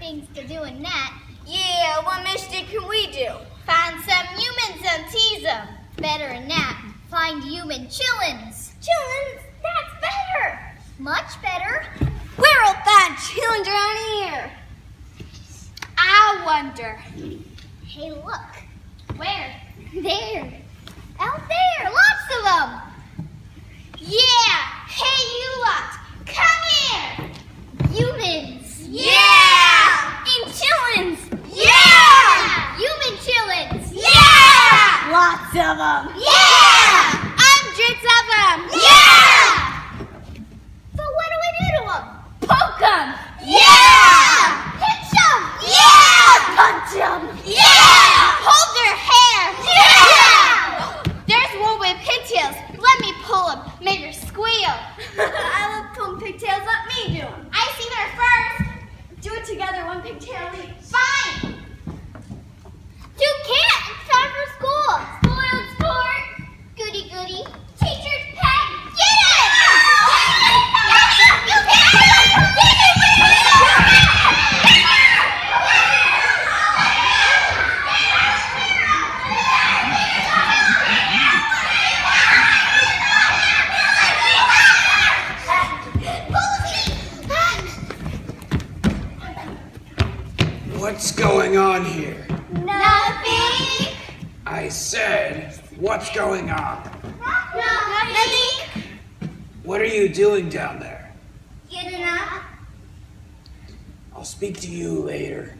things to do in that. Yeah, what mischief can we do? Find some humans and tease them. Better than that, find human chillins. Chillins? That's better. Much better. Where'll find chillins around here? I wonder. Hey, look. Where? There. Out there. Lots of them. Yeah. Hey, you lot. Come here. Humans. Yeah. And chillins. Yeah. Human chillins. Yeah. Lots of them. Yeah. Hundreds of them. Yeah. But what do we do to them? Poke them. Yeah. Pinch them. Yeah. Punch them. Yeah. Hold their hair. Yeah. There's one with pigtails. Let me pull him. Make her squeal. I love pulling pigtails. Let me do them. I see her first. Do it together, one pigtail each. Fine. You can't. It's time for school. Spoiled sport. Goody goody. Teacher's pet. Get it. You What's going on here? Nothing. I said, what's going on? Nothing. What are you doing down there? Getting up. I'll speak to you later.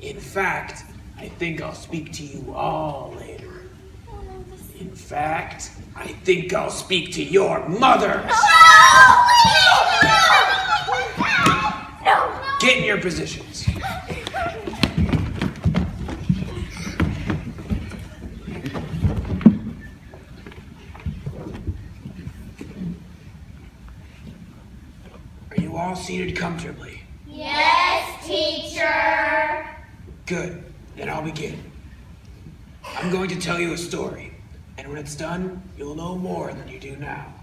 In fact, I think I'll speak to you all later. In fact, I think I'll speak to your mothers. No. Get in your positions. Are you all seated comfortably? Yes, teacher. Good. Then I'll begin. I'm going to tell you a story, and when it's done, you'll know more than you do now.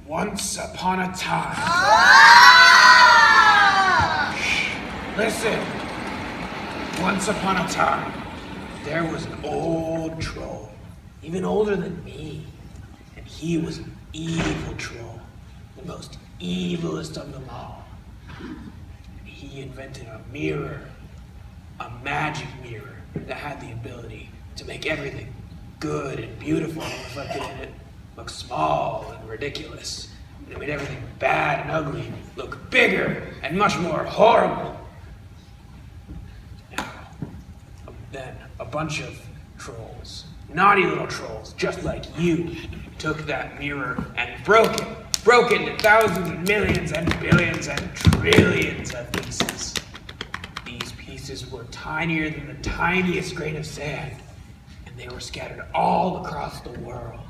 Once upon a time. Listen. Once upon a time, there was an old troll, even older than me, and he was an evil troll, the most evilest of them all. He invented a mirror, a magic mirror that had the ability to make everything good and beautiful and reflected in it look small and ridiculous. And it made everything bad and ugly look bigger and much more horrible. Then a bunch of trolls, naughty little trolls, just like you, took that mirror and broke it into thousands and millions and billions and trillions of pieces. These pieces were tinier than the tiniest grain of sand, and they were scattered all across the world.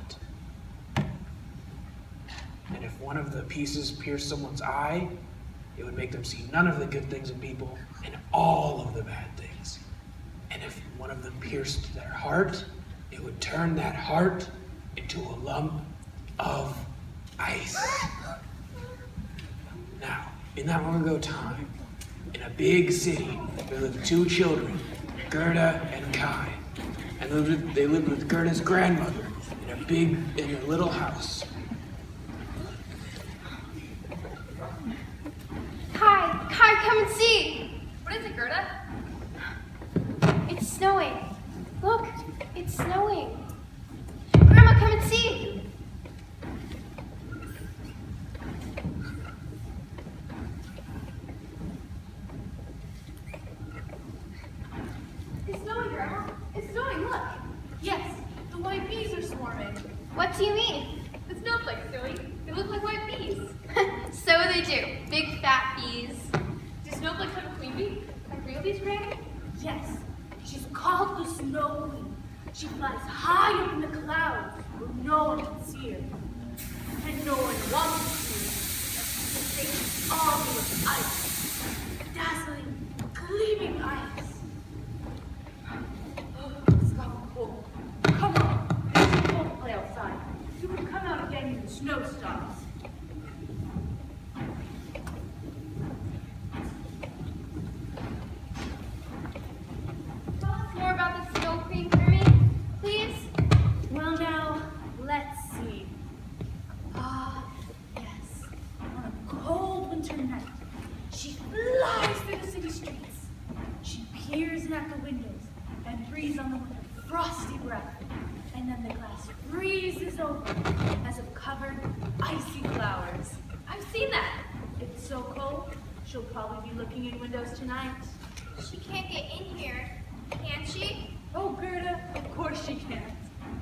And if one of the pieces pierced someone's eye, it would make them see none of the good things in people and all of the bad things. And if one of them pierced their heart, it would turn that heart into a lump of ice. Now, in that long ago time, in a big city, there lived two children, Gerda and Kai. And they lived with Gerda's grandmother in a little house. Kai, come and see. What is it, Gerda? It's snowing. Look, it's snowing. Grandma, come and see. It's snowing, Grandma. It's snowing, look. Yes, the white bees are swarming. What do you mean? The snowflakes, silly. They look like white bees. So they do. Big fat bees. Do snowflakes have a queen bee? Like real bees, Granny? Yes, she's called the Snow Queen. She flies high up in the clouds where no one can see her. And no one wants to see her. The stage is all made of ice. Dazzling, gleaming ice. It's gotten cold. Come on, it's cold to play outside. You can come out again when the snow stops. breeze on them with a frosty breath, and then the glass freezes over as if covered in icy flowers. I've seen that. It's so cold, she'll probably be looking in windows tonight. She can't get in here, can she? Oh, Gerda, of course she can't.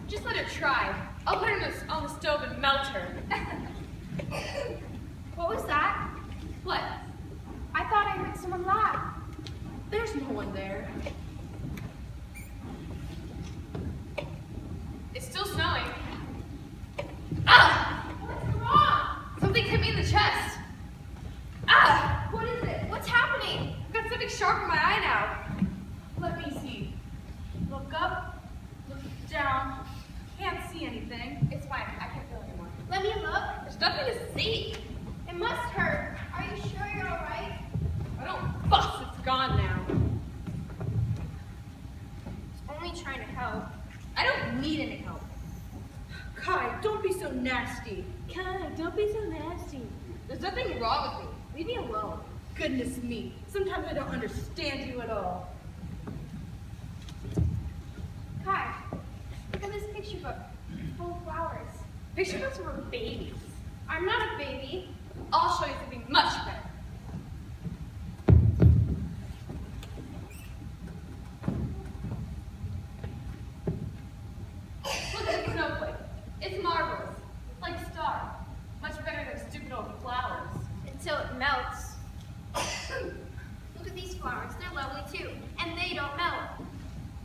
Just let her try. I'll put her on the stove and melt her. What was that? What? I thought I heard someone laugh. There's no one there. It's still snowing. Ah! What's wrong? Something hit me in the chest. Ah! What is it? What's happening? I've got something sharp in my eye now. Let me see. Look up, look down. Can't see anything. It's fine. I can't feel anymore. Let me look. There's nothing to see. It must hurt. Are you sure you're all right? I don't fuss. It's gone now. Only trying to help. I don't need any help. Kai, don't be so nasty. Kai, don't be so nasty. There's nothing wrong with me. Leave me alone. Goodness me, sometimes I don't understand you at all. Kai, look at this picture book. It's full of flowers. Picture books are for babies. I'm not a baby. I'll show you something much better. Look at the snowflake. It's marvelous. Like a star. Much better than stupid old flowers. Until it melts. Look at these flowers. They're lovely too. And they don't melt.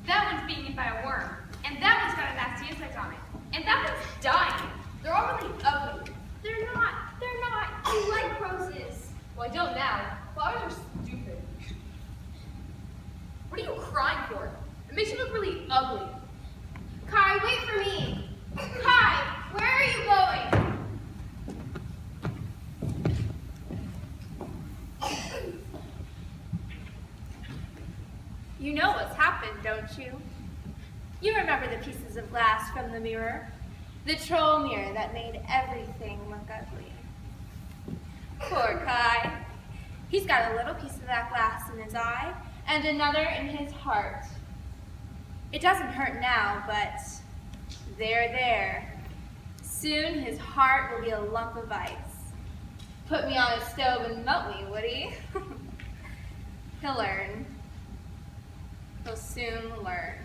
That one's being eaten by a worm. And that one's got a nasty insect on it. And that one's dying. They're all really ugly. They're not. They're not. You like roses. Well, I don't now. Flowers are stupid. What are you crying for? It makes you look really ugly. Kai, wait for me. Kai, where are you going? You know what's happened, don't you? You remember the pieces of glass from the mirror? The troll mirror that made everything look ugly. Poor Kai. He's got a little piece of that glass in his eye and another in his heart. It doesn't hurt now, but there. Soon his heart will be a lump of ice. Put me on a stove and melt me, would he? He'll learn. He'll soon learn.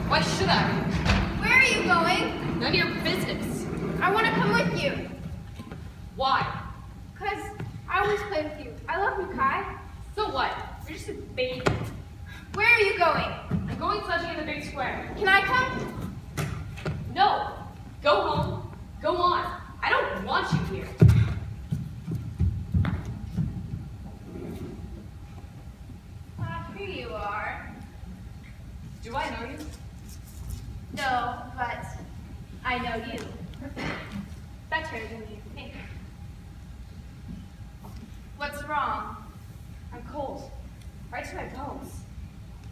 Why should I? Where are you going? None of your business. I want to come with you. Why? Because I always play with you. I love you, Kai. So what? You're just a baby. Where are you going? I'm going sledging in the big square. Can I come? No. Go home. Go on. I don't want you here. Here you are. Do I know you? No, but I know you. Better than you think. What's wrong? I'm cold. Right to my bones.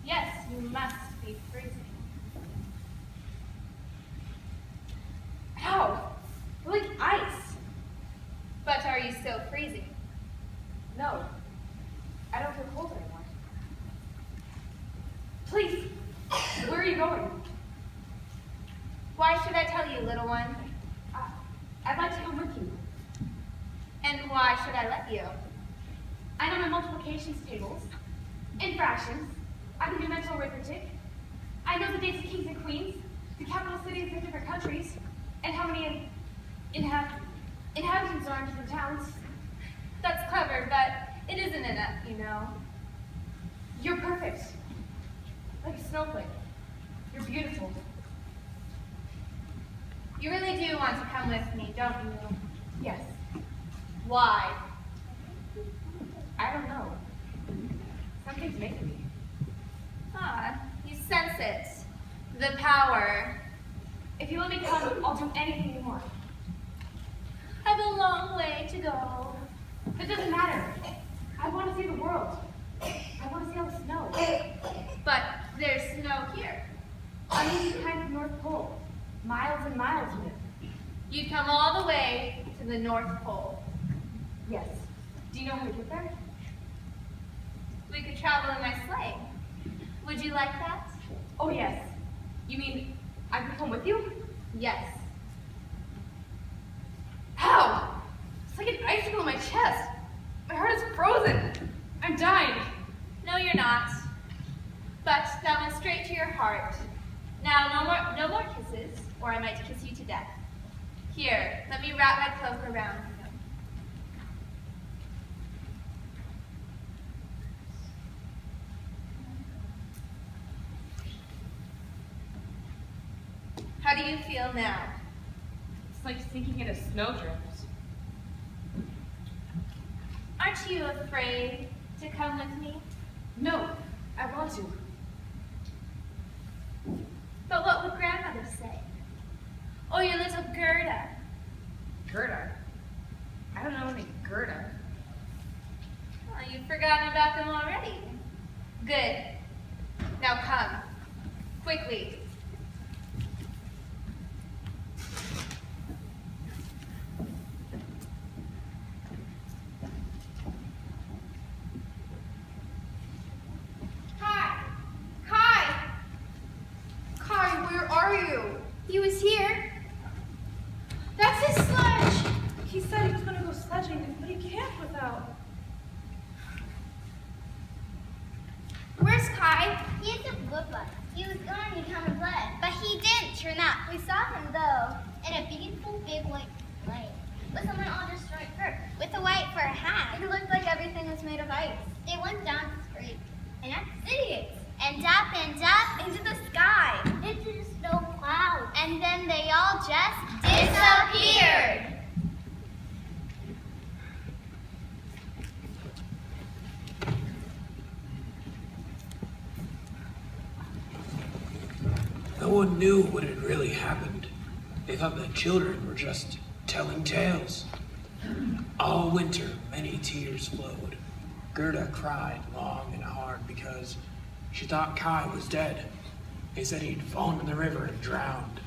Yes, you must be freezing. Ow! You're like ice. But are you still freezing? No. I don't feel cold anymore. Please. Where are you going? Why should I tell you, little one? I'd like to come with you. And why should I let you? I know my multiplications tables and fractions. I can do mental arithmetic. I know the dates of kings and queens, the capital cities of different countries, and how many inhabitants are in different towns. That's clever, but it isn't enough, you know. You're perfect. Like a snowflake. You're beautiful. You really do want to come with me, don't you? Yes. Why? I don't know. Something's making me. Ah, you sense it. The power. If you let me come, I'll do anything you want. I've a long way to go. It doesn't matter. I want to see the world. I want to see all the snow. But there's snow here. I'm easy kind of North Pole. Miles and miles of it. You'd come all the way to the North Pole. Yes. Do you know how to get there? We could travel in my sleigh. Would you like that? Oh, yes. You mean I could come with you? Yes. How? It's like an icicle in my chest. My heart is frozen. I'm dying. No, you're not. But that went straight to your heart. Now, no more kisses, or I might kiss you to death. Here, let me wrap my cloak around you. How do you feel now? It's like sinking in a snowdrift. Aren't you afraid to come with me? No, I want to. But what would grandmother say? Or your little Gerda? Gerda? I don't know any Gerda. Oh, you've forgotten about them already. Good. Now come. Quickly. Kai, where are you? He was here. That's his sledge. He said he was going to go sledging, but he can't without. Where's Kai? He's a good one. He was going to come and play, but he didn't turn up. We saw him though in a beautiful big white plane with someone all just striped fur, with a white fur hat. It looked like everything was made of ice. They went down the street and up the city gates and up into the sky, into the snow clouds, and then they all just disappeared. No one knew what had really happened. They thought the children were just telling tales. All winter, many tears flowed. Gerda cried long and hard because she thought Kai was dead. They said he'd fallen in the river and drowned.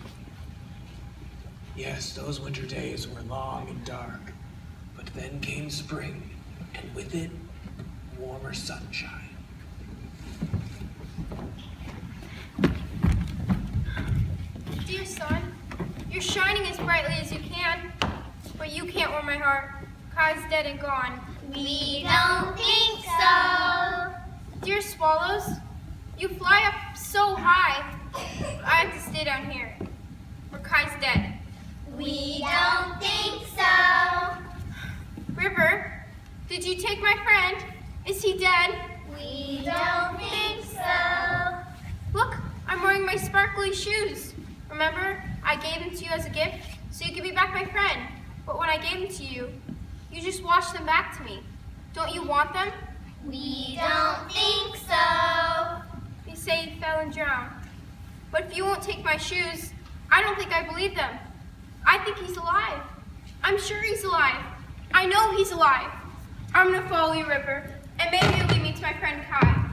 Yes, those winter days were long and dark, but then came spring, and with it, warmer sunshine. Dear son, you're shining as brightly as you can, but you can't warm my heart. Kai's dead and gone. We don't think so. Dear swallows, you fly up so high. I have to stay down here, where Kai's dead. We don't think so. River, did you take my friend? Is he dead? We don't think so. Look, I'm wearing my sparkly shoes. Remember, I gave them to you as a gift so you could be back my friend. But when I gave them to you, you just washed them back to me. Don't you want them? We don't think so. They say he fell and drowned. But if you won't take my shoes, I don't think I believe them. I think he's alive. I'm sure he's alive. I know he's alive. I'm gonna follow you, River, and maybe you'll lead me to my friend Kai.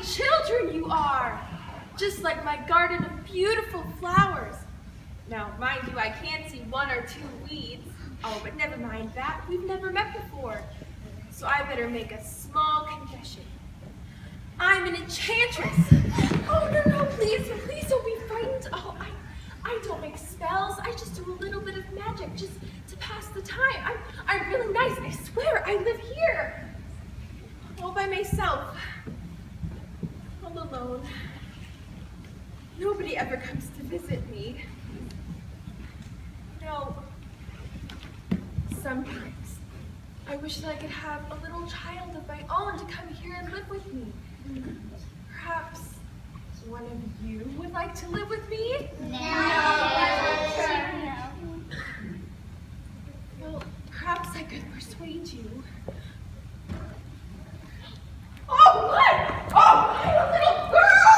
Children you are, just like my garden of beautiful flowers. Now, mind you, I can see one or two weeds. Oh, but never mind that. We've never met before. So I better make a small confession. I'm an enchantress. Oh, no, please don't be frightened. Oh, I don't make spells. I just do a little bit of magic just to pass the time. I'm really nice. I swear, I live here. All by myself. All alone. Nobody ever comes to visit me. No. Sometimes I wish that I could have a little child of my own to come here and live with me. Perhaps one of you would like to live with me? Well, perhaps I could persuade you. Oh, my! Oh, my little girl!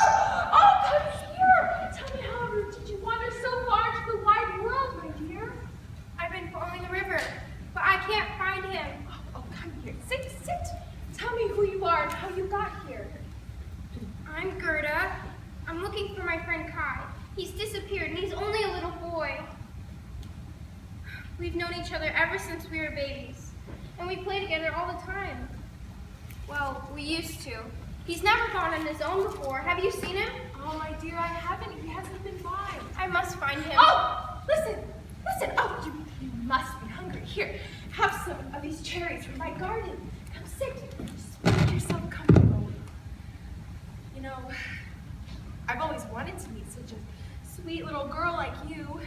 Oh, come here! Tell me, however, did you wander so far into the wide world, my dear? I've been following the river, but I can't find him. Oh, come here. Sit. Tell me who you are and how you got here. I'm Gerda. I'm looking for my friend Kai. He's disappeared, and he's only a little boy. We've known each other ever since we were babies, and we play together all the time. Well, we used to. He's never gone on his own before. Have you seen him? Oh, my dear, I haven't. He hasn't been by. I must find him. Oh, listen. Oh, you must be hungry. Here, have some of these cherries from my garden. Come sit. Just make yourself comfortable. You know, I've always wanted to meet such a sweet little girl like you.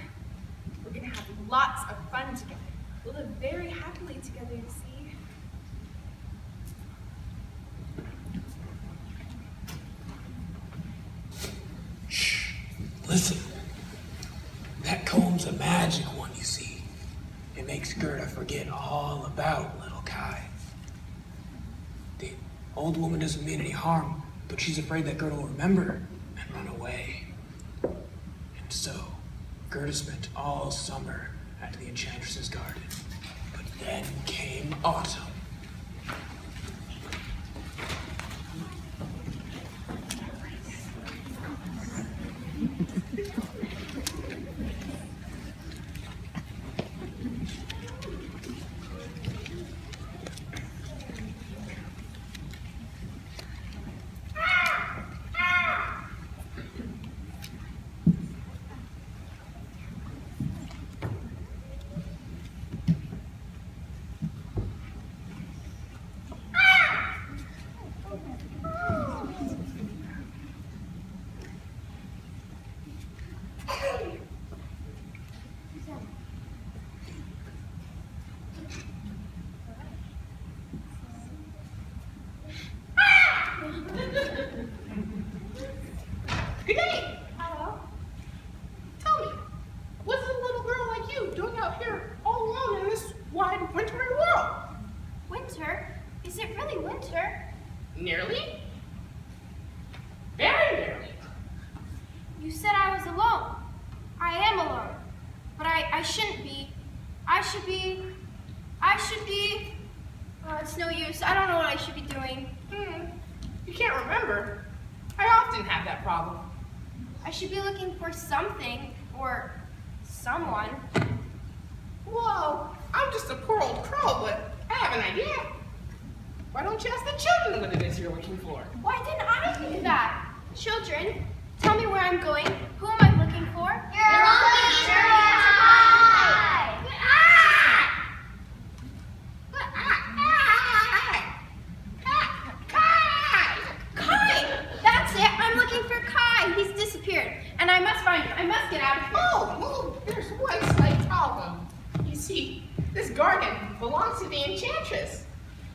We're gonna have lots of fun together. We'll live very happily together, you see. Shh. Listen. That comb's a magic one, you see. It makes Gerda forget all about little Kai. The old woman doesn't mean any harm, but she's afraid that Gerda will remember and run away. And so, Gerda spent all summer at the Enchantress's garden. But then came autumn. Good day. Hello. Tell me, what's a little girl like you doing out here all alone in this wide wintry world? Winter? Is it really winter? Nearly. Very nearly. You said I was alone. I am alone. But I shouldn't be. I should be. Oh, it's no use. I don't know what I should be doing. You can't remember. I often have that problem. I should be looking for something or someone. Whoa, I'm just a poor old crow, but I have an idea. Why don't you ask the children what it is you're looking for? Why didn't I think of that? Children, tell me where I'm going. Who am I looking for? You're looking for Kai. Kai! That's it. I'm looking for Kai. He's disappeared, and I must find him. I must get out of here. Oh, there's one slight problem. You see, this garden belongs to the Enchantress,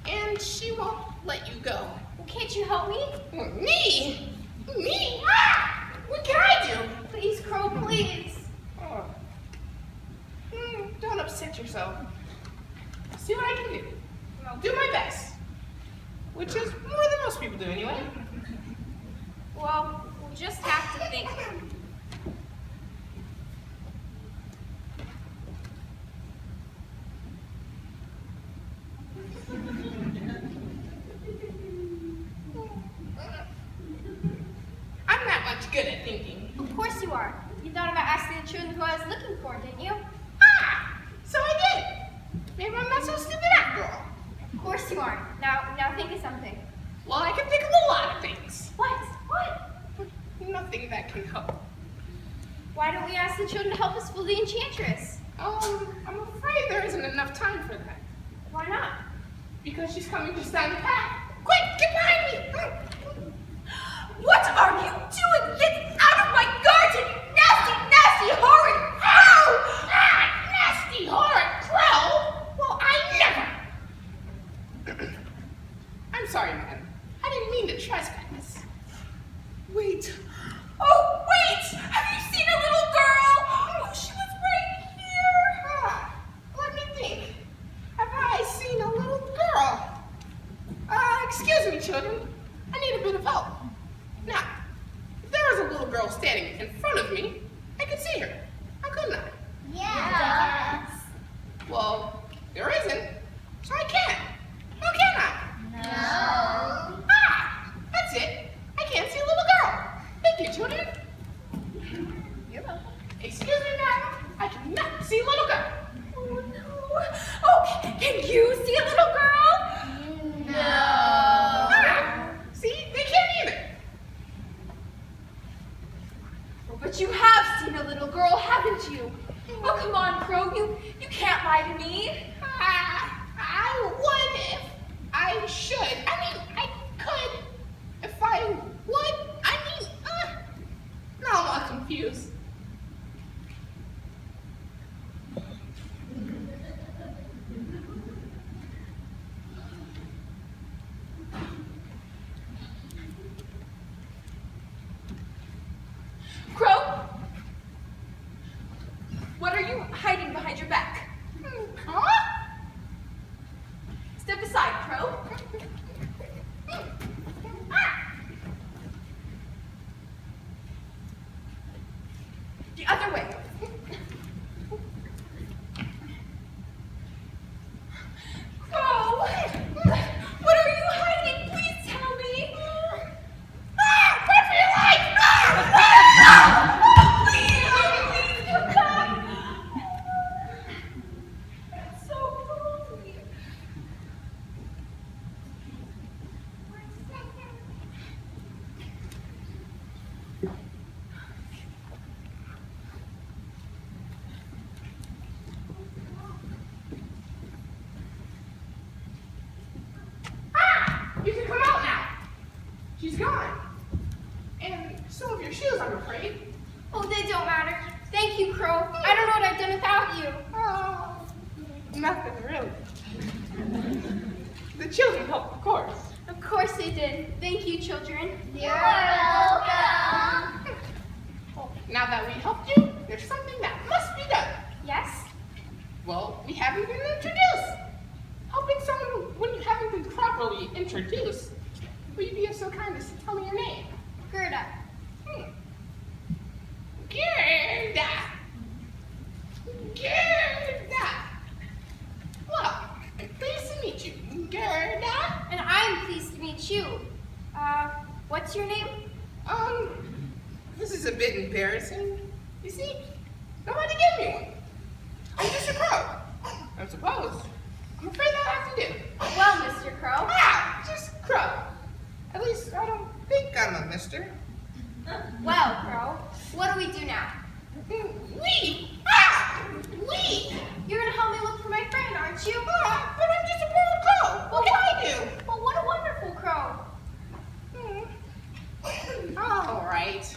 and she won't let you go. Well, can't you help me? Me? Me? Ah! What can I do? Please, Crow, please. Oh. Don't upset yourself. I'll see what I can do. And I'll do my best. Which is more than most people do anyway. Well, we'll just have to think. I'm not much good at thinking. Of course you are. You thought about asking the children who I was looking for, didn't you? Ah! So I did. Maybe I'm not so stupid after all. Of course you aren't. Now think of something. Well, I can think of a lot of things. What? What? Nothing that can help. Why don't we ask the children to help us fool the Enchantress? I'm afraid there isn't enough time for that. Why not? Because she's coming just down the path. Quick, get behind me! What are you doing? Get out of my garden! sorry, man. I didn't mean to trespass. Wait. Oh, wait! Have you seen a little girl? Oh, she was right here. Let me think. Have I seen a little girl? Excuse me, children. I need a bit of help. Now, if there was a little girl standing in front of me, I could see her. How couldn't I? Yeah. Well, there isn't, so I can't. How can I? No. That's it. I can't see a little girl. Thank you, children. You're welcome. Excuse me, madam. I cannot see a little girl. Oh, no. Oh, can you see a little girl? No. See, they can't either. Oh, but you have seen a little girl, haven't you? Oh, come on, Crow. You can't lie to me. I would if I should. I mean, I could if I would. I mean, now I'm all confused. Crow? What are you hiding behind your back? Huh? Step aside, Crow. The other way. Crow! What are you hiding? Please tell me. Run for your life! Please come back. It's so lonely. You can come out now. She's gone. And some of your shoes, I'm afraid. Oh, they don't matter. Thank you, Crow. I don't know what I've done without you. Oh, nothing really. The children helped, of course. Of course they did. Thank you, children. You're welcome. Now that we helped you, there's something that must be done. Yes? Well, we haven't been introduced. Helping someone when you haven't been properly introduced. Will you be so kind as to tell me your name? Gerda. Gerda. Gerda. Well, I'm pleased to meet you, Gerda. And I'm pleased to meet you. What's your name? This is a bit embarrassing. You see, nobody gave me one. I'm just a crow. I suppose. I'm afraid I'll have to do. Well, Mr. Crow. Just crow. At least I don't think I'm a mister. Well, Crow, what do we do now? We! We! You're gonna help me look for my friend, aren't you? But I'm just a poor crow. What can I do? Well, what a wonderful crow. All right.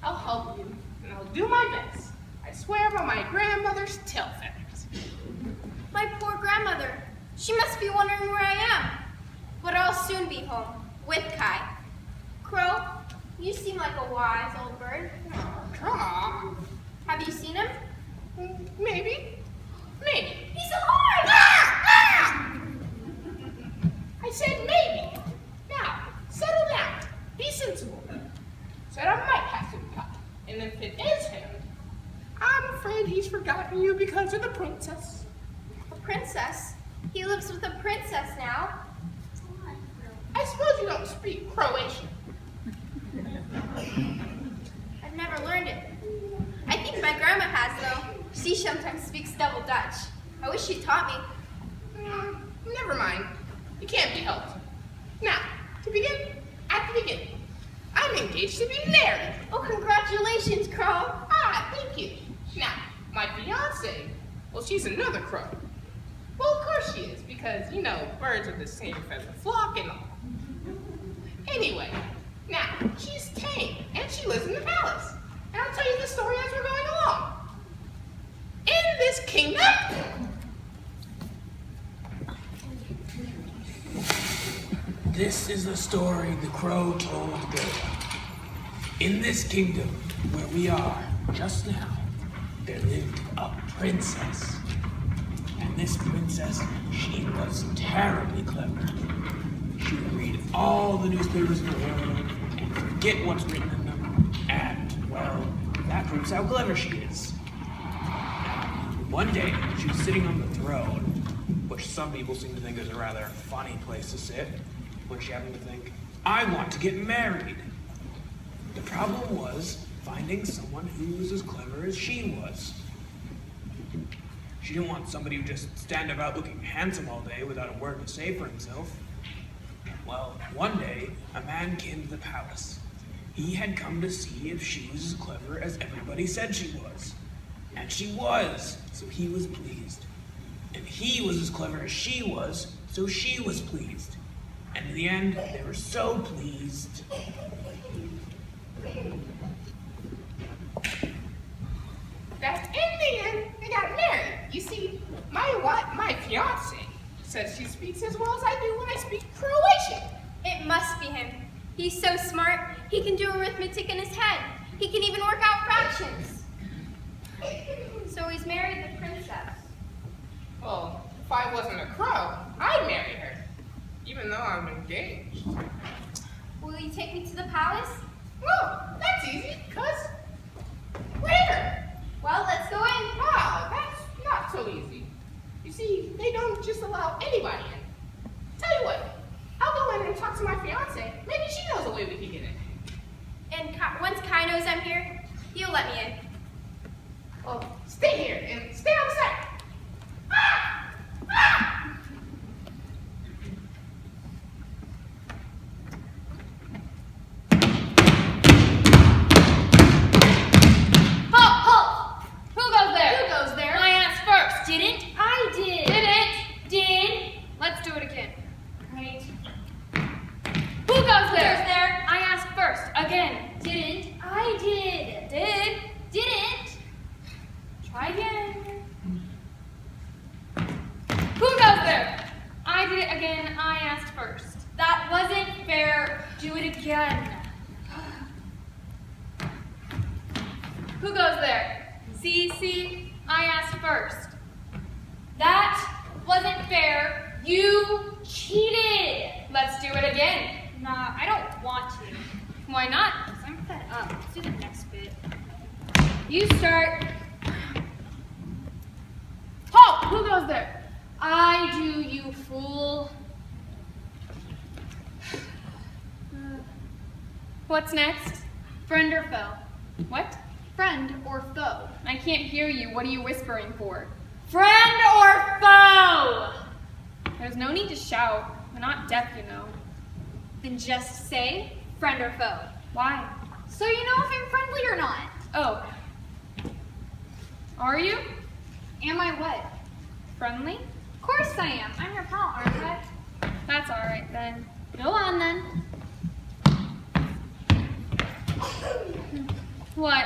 I'll help you, and I'll do my best. I swear by my grandmother's tail feathers. My poor grandmother. She must be wondering where I am. But I'll soon be home, with Kai. Crow, you seem like a wise old bird. Aw, Have you seen him? maybe. Maybe. He's alive! I said maybe. Now, settle down. Be sensible. Said I might have to be caught. And if it is him, I'm afraid he's forgotten you because of the princess. A princess? He lives with a princess now. I suppose you don't speak Croatian. I've never learned it. I think my grandma has, though. She sometimes speaks double Dutch. I wish she taught me. Never mind. It can't be helped. Now, to begin, at the beginning, I'm engaged to be married. Oh, congratulations, Crow. Thank you. Now, my fiance, well, she's another crow. Well, of course she is, because, you know, birds of the same feather flock and all. Anyway, now, she's tame, and she lives in the palace. And I'll tell you the story as we're going along. In this kingdom, This is the story the crow told Bill. In this kingdom where we are just now, there lived a princess. And this princess, she was terribly clever. She would read all the newspapers in the world and forget what's written in them. And, well, that proves how clever she is. One day, she was sitting on the throne, which some people seem to think is a rather funny place to sit, when she happened to think, I want to get married. The problem was finding someone who was as clever as she was. She didn't want somebody who just stand about looking handsome all day without a word to say for himself. Well, one day, a man came to the palace. He had come to see if she was as clever as everybody said she was. And she was, so he was pleased. And he was as clever as she was, so she was pleased. And in the end, they were so pleased. That in the end, they got married. You see, my fiance says she speaks as well as I do when I speak Croatian. It must be him. He's so smart, he can do arithmetic in his head. He can even work out fractions. So he's married the princess. Well, if I wasn't a crow, I'd marry her, even though I'm engaged. Will you take me to the palace? Well, that's easy, cuz where? Well, let's go in. Wow, that's not so easy. You see, they don't just allow anybody in. Tell you what, I'll go in and talk to my fiance. Maybe she knows a way we can get in. And once Kai knows I'm here, he'll let me in. Well, stay here and stay on the side. Ah! Ah! Halt! Who goes there? Who goes there? I asked first. Didn't? I did. Didn't. Did. Let's do it again. Right. Who goes there? Who's there? I asked first. Again. Didn't? I did. Did. Didn't? Try again. Who goes there? I did it again. I asked first. That wasn't fair. Do it again. Who goes there? See, I asked first. That wasn't fair. You cheated. Let's do it again. Nah, I don't want to. Why not? Because I'm fed up. Let's do the next bit. You start. Halt! Who goes there? I do, you fool. What's next? Friend or foe? What? Friend or foe? I can't hear you. What are you whispering for? Friend or foe? There's no need to shout. I'm not deaf, you know. Then just say friend or foe. Why? So you know if I'm friendly or not. Oh. Are you? Am I what? Friendly? Of course I am. I'm your pal, aren't I? That's alright then. Go on then. What?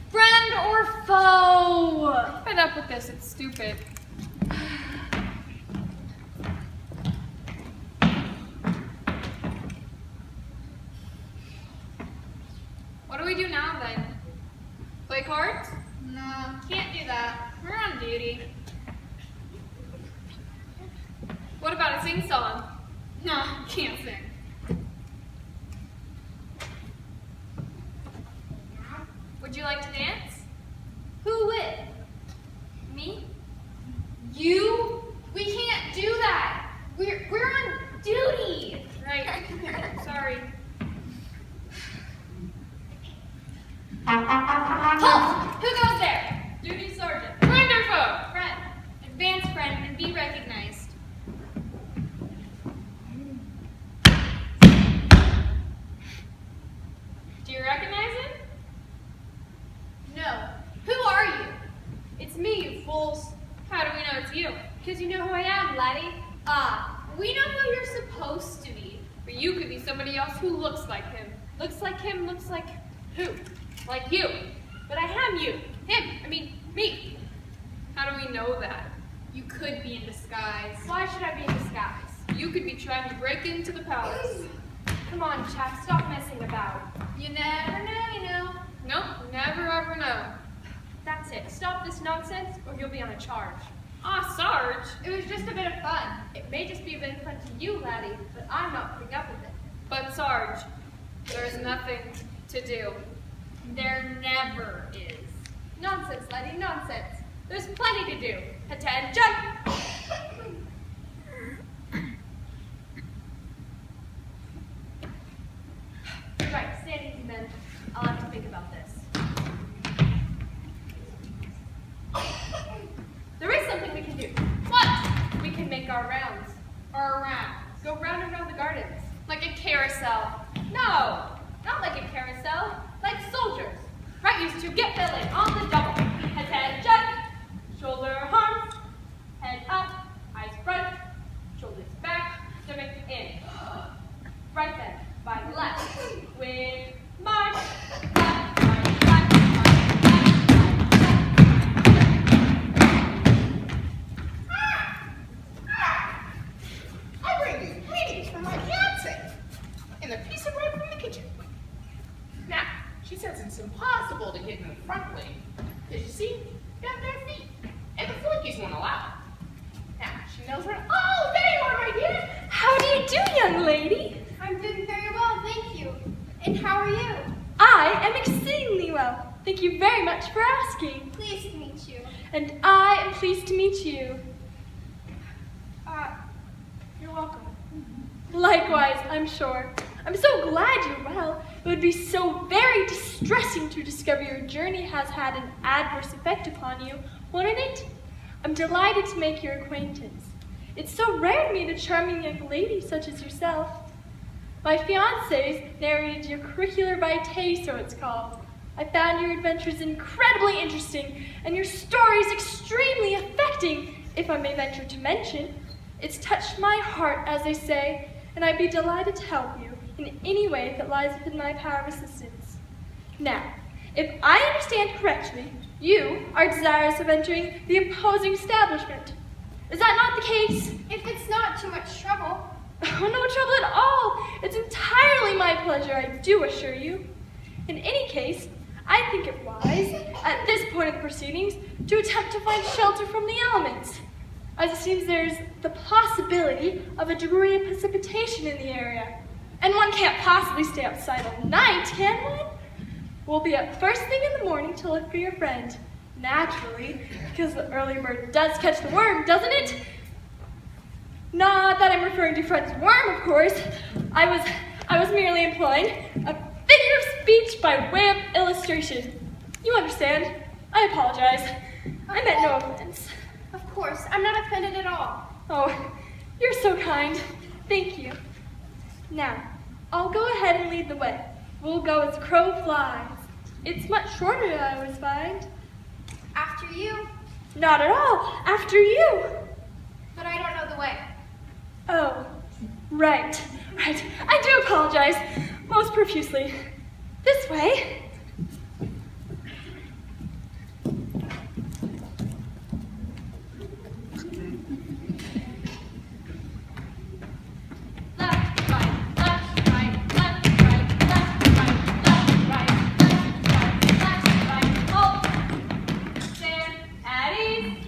Friend or foe? I'm fed up with this. It's stupid. What do we do now then? Play cards? No, can't do that. We're on duty. What about a sing-song? No, can't sing. Would you like to dance? Who with? Me? You? We can't do that. We're on duty. Right. Sorry. Halt! Who goes there? Duty sergeant. Friend or foe? Friend. Advance friend and be recognized. Do you recognize it? No. Who are you? It's me, you fools. How do we know it's you? Because you know who I am, laddie. We know who you're supposed to be. But you could be somebody else who looks like him. Looks like him, looks like who? Like you. But I am you. Me. How do we know that? You could be in disguise. Why should I be in disguise? You could be trying to break into the palace. Come on, chap, stop messing about. You never know, you know. Nope, never ever know. That's it. Stop this nonsense, or you'll be on a charge. Ah, Sarge! It was just a bit of fun. It may just be a bit of fun to you, laddie, but I'm not putting up with it. But Sarge, there's nothing to do. There never is. Nonsense, laddie, nonsense. There's plenty to do. Attention! Right, stand easy then. I'll have to think about this. There is something we can do. What? We can make our rounds. Our rounds. Go round and round the gardens. Like a carousel. No, not like a carousel. Like soldiers. Right used to get filling on the double. Attention! Shoulder arms. Head up. Eyes front. Shoulders back. Stomach in. Right then. By the left. With march. Left, right, left, right, I bring you greetings from my fiancée and a piece of bread from the kitchen. Now, she says it's impossible to get in the front lane because you see, you have bare feet, and the flinkies won't allow it. Now, she knows where. Oh, there you are, my dear. How do you do, young lady? I'm doing very well, thank you. And how are you? I am exceedingly well. Thank you very much for asking. Pleased to meet you. And I am pleased to meet you. You're welcome. Likewise, I'm sure. I'm so glad you're well. It would be so very distressing to discover your journey has had an adverse effect upon you, wouldn't it? I'm delighted to make your acquaintance. It's so rare to meet a charming young lady such as yourself. My fiancé's narrated your curricular vitae, so it's called. I found your adventures incredibly interesting, and your stories extremely affecting, if I may venture to mention. It's touched my heart, as they say, and I'd be delighted to help you in any way that lies within my power of assistance. Now, if I understand correctly, you are desirous of entering the imposing establishment. Is that not the case? If it's not too much trouble. Oh, no trouble at all. It's entirely my pleasure, I do assure you. In any case, I think it wise, at this point of the proceedings, to attempt to find shelter from the elements, as it seems there's the possibility of a degree of precipitation in the area. And one can't possibly stay outside all night, can one? We'll be up first thing in the morning to look for your friend. Naturally, because the early bird does catch the worm, doesn't it? Not that I'm referring to Fred's worm, of course. I was merely employing a figure of speech by way of illustration. You understand? I apologize. I meant no offense. Of course, I'm not offended at all. Oh, you're so kind. Thank you. Now, I'll go ahead and lead the way. We'll go as crow flies. It's much shorter, I always find. After you, Not at all. After you. but I don't know the way. Oh, right. I do apologize. Most profusely. This way. Left, right, left, right, left, right, left, right, left, right, left, right, halt. Stand at ease.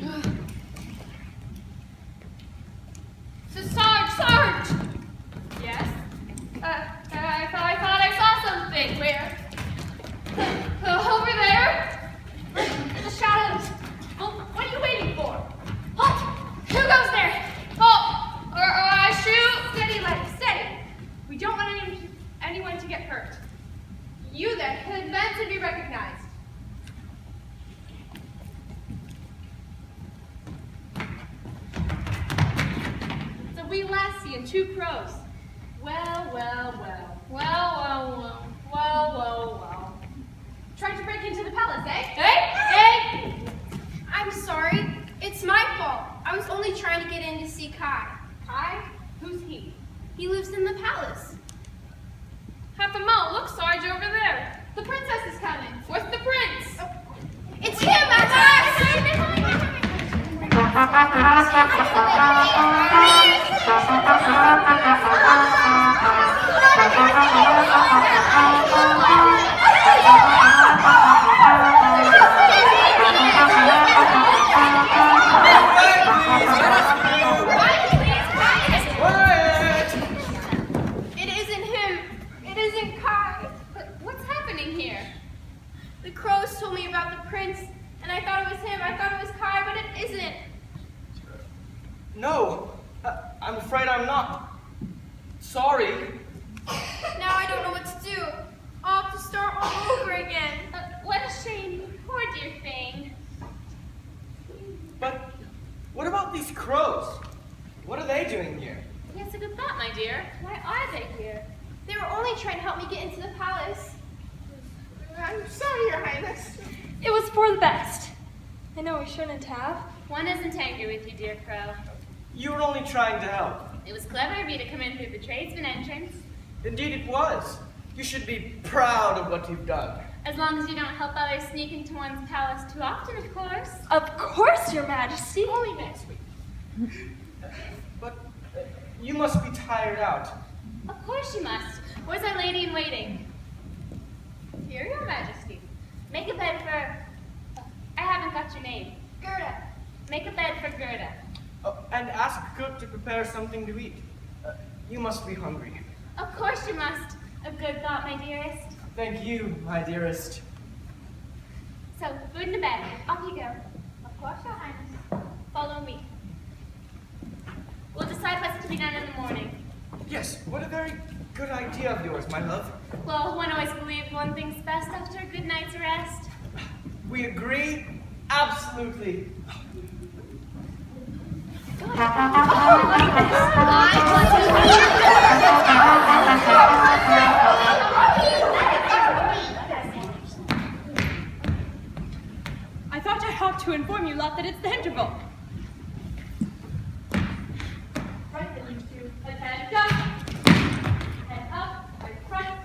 So Sarge! Yes? I thought I saw something. Where? Over there? The shadows. Well, what are you waiting for? Halt! Who goes there? Halt! Or I shoot! Steady, lady, steady. We don't want anyone to get hurt. You then can advance and be recognized. It's a wee lassie and 2 crows. Well. Trying to break into the palace, eh? Hey! I'm sorry. It's my fault. I was only trying to get in to see Kai. Kai? Who's he? He lives in the palace. Half a mile. Look, Sarge, over there. The princess is coming. What's the prince? It's him, Max! It isn't him. It isn't Kai. But what's happening here? The crows told me about the prince, and I thought it was him. I thought it was Kai, but it isn't. No, I'm afraid I'm not. Sorry. Now I don't know what to do. I'll have to start all over again. What a shame. Poor dear thing. But what about these crows? What are they doing here? Yes, a good thought, my dear. Why are they here? They were only trying to help me get into the palace. I'm sorry, Your Highness. It was for the best. I know we shouldn't have. One isn't angry with you, dear Crow. You were only trying to help. It was clever of you to come in through the tradesman entrance. Indeed it was. You should be proud of what you've done. As long as you don't help others sneak into one's palace too often, of course. Of course, Your Majesty. Only next week. But you must be tired out. Of course you must. Where's our lady in waiting? Here, Your Majesty. Make a bed for... I haven't got your name. Gerda. Make a bed for Gerda. Oh, and ask cook to prepare something to eat. You must be hungry. Of course you must. A good thought, my dearest. Thank you, my dearest. So, food in the bed. Off you go. Of course, Your Highness. Follow me. We'll decide what's to be done in the morning. Yes, what a very good idea of yours, my love. Well, one always believes one thing's best after a good night's rest. We agree absolutely. I thought I ought to inform you lot that it's the interval. Right then, you two. Head down. Head up. Head front.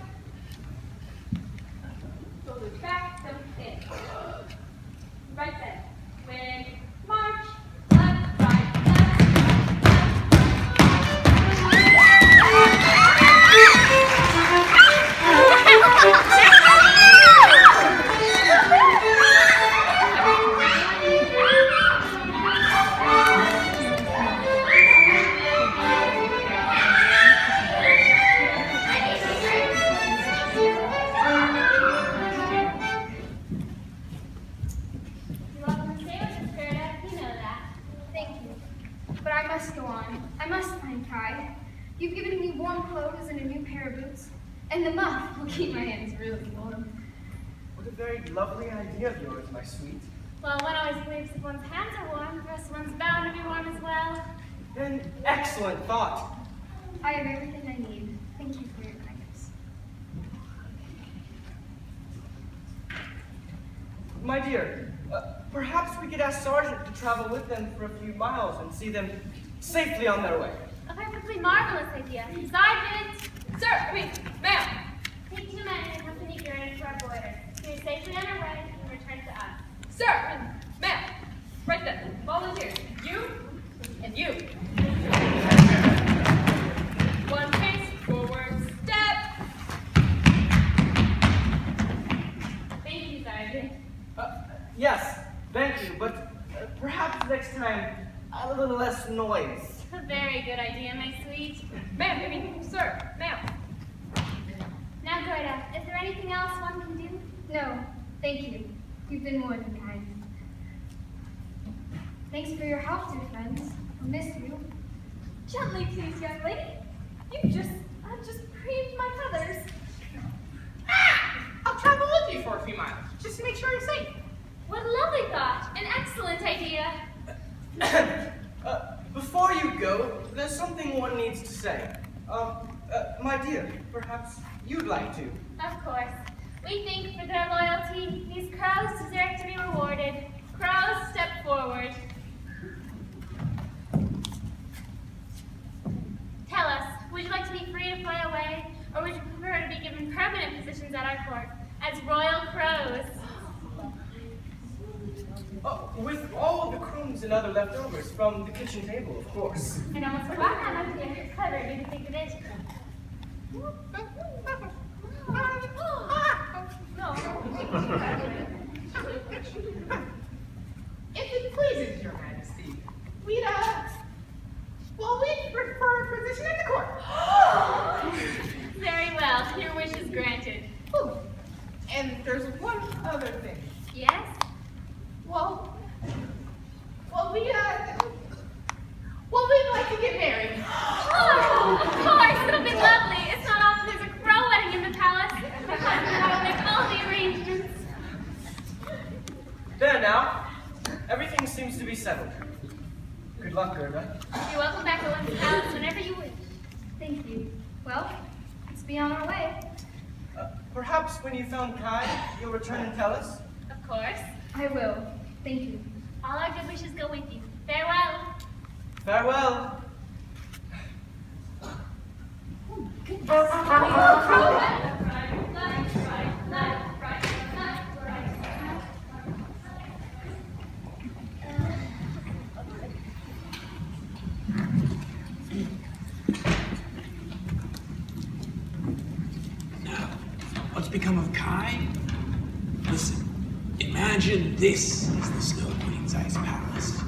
Shoulders back. Don't in. Right then. Wind. March. Left, right, You're welcome to stay with us, Gerda. You know that. Thank you. But I must go on. I must find Kai. You've given me warm clothes and a new pair of boots. And the muff will keep my hands really warm. What a very lovely idea of yours, my sweet. Well, one always believes if one's hands are warm, the rest of one's bound to be warm as well. An excellent thought. I have everything I need. Thank you for your kindness. My dear, perhaps we could ask Sergeant to travel with them for a few miles and see them safely on their way. A perfectly marvelous idea. Sergeant! Ma'am. Take 2 men and accompany Gerda to our border. We are safely on our way and return to us. Sir. Ma'am. Right then. Volunteers. You and you. One pace forward. Step. Thank you, Sergeant. Yes, thank you, but perhaps next time a little less noise. A very good idea, my sweet. Ma'am, sir. Ma'am. Now, Gerda, is there anything else one can do? No, thank you. You've been more than kind. Thanks for your help, dear friends. I missed you. Gently, please, young lady. I've just creamed my feathers. I'll travel with you for a few miles, just to make sure you're safe. What a lovely thought. An excellent idea. Before you go, there's something one needs to say. My dear, perhaps you'd like to. Of course. We think for their loyalty, these crows deserve to be rewarded. Crows, step forward. Tell us, would you like to be free to fly away, or would you prefer to be given permanent positions at our court as royal crows? With all of the crew crumbs and other leftovers from the kitchen table, of course. And almost forgot how much you're clever. You can take it. If it pleases your majesty, we'd prefer a position at the court. Very well. Your wish is granted. Ooh, and there's one other thing. Yes? We'd like to get married. Oh, of course. It'll be lovely. It's not often there's a crow wedding in the palace. I'll make all the arrangements. There now. Everything seems to be settled. Good luck, Gerda. You're welcome back to Olympus Palace whenever you wish. Thank you. Well, let's be on our way. Perhaps when you found Kai, you'll return and tell us? Of course. I will. Thank you. All our good wishes go with you. Farewell. Farewell. Now, what's become of Kai? Listen, imagine this is the Snow Queen's ice palace.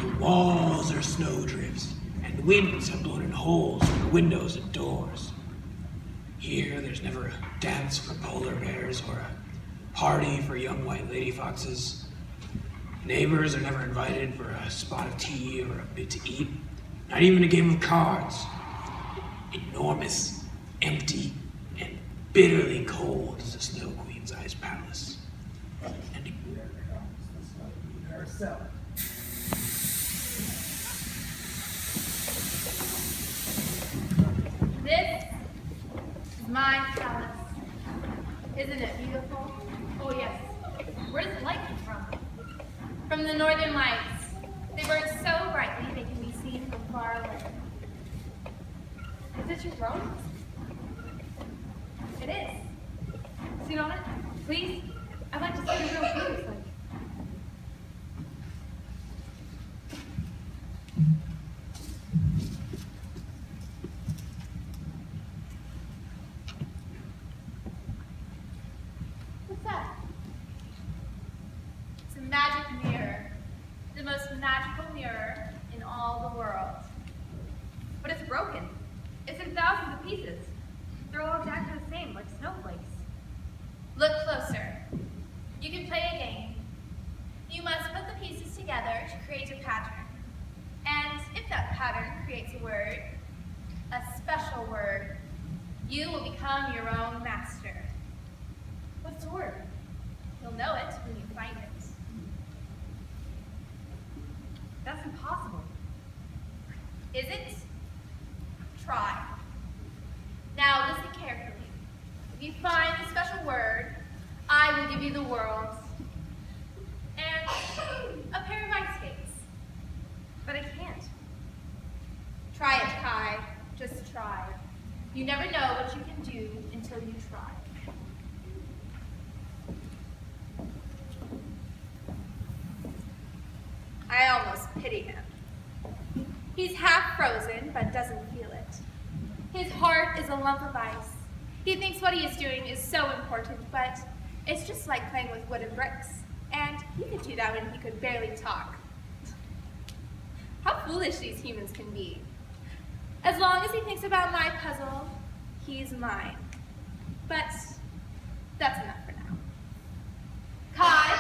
The walls are snowdrifts, and winds have blown in holes through the windows and doors. Here, there's never a dance for polar bears or a party for young white lady foxes. Neighbors are never invited for a spot of tea or a bit to eat, not even a game of cards. Enormous, empty, and bitterly cold is the Snow Queen's ice palace. And here comes the Snow Queen herself. This is my palace. Isn't it beautiful? Oh, yes. Where does the light come from? From the northern lights. They burn so brightly they can be seen from far away. Is this your throne? It is. Sit on it, please. I'd like to see your real view is like. What's that? It's a magic mirror. The most magical mirror in all the world. But it's broken. It's in thousands of pieces. They're all exactly the same, like snowflakes. Look closer. You can play a game. You must put the pieces together to create a pattern. And if that pattern creates a word, a special word, you will become your own master. What's the word? You'll know it when you find it. That's impossible. Is it? Try. Now listen carefully. If you find the special word, I will give you the world. And a pair of ice skates. But I can't. Try it, Kai. Just try. You never know what you can do until you try. I almost pity him. He's half frozen, but doesn't feel it. His heart is a lump of ice. He thinks what he is doing is so important, but it's just like playing with wooden bricks. And he could do that when he could barely talk. How foolish these humans can be. As long as he thinks about my puzzle, he's mine. But that's enough for now. Kai,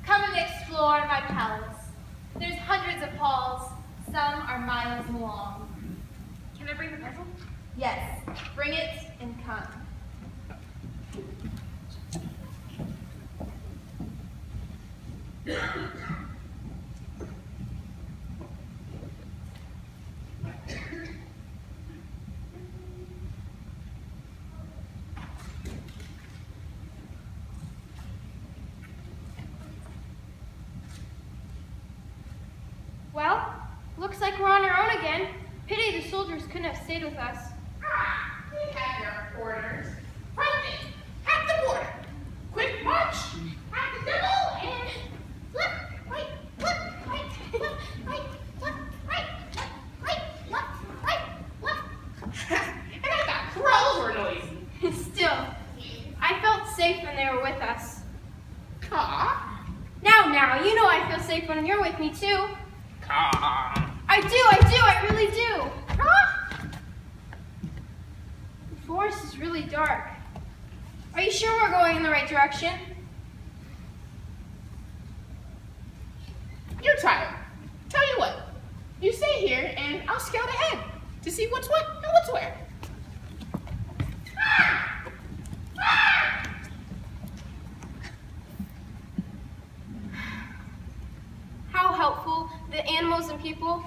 come and explore my palace. There's hundreds of halls. Some are miles long. Can I bring the puzzle? Yes, bring it and come. Well, looks like we're on our own again. Pity the soldiers couldn't have stayed with us. We have your orders. Right then, at the border. Quick march, at the double, and flip, right, really dark. Are you sure we're going in the right direction? You're tired. Tell you what, you stay here and I'll scout ahead to see what's what and what's where. How helpful, the animals and people.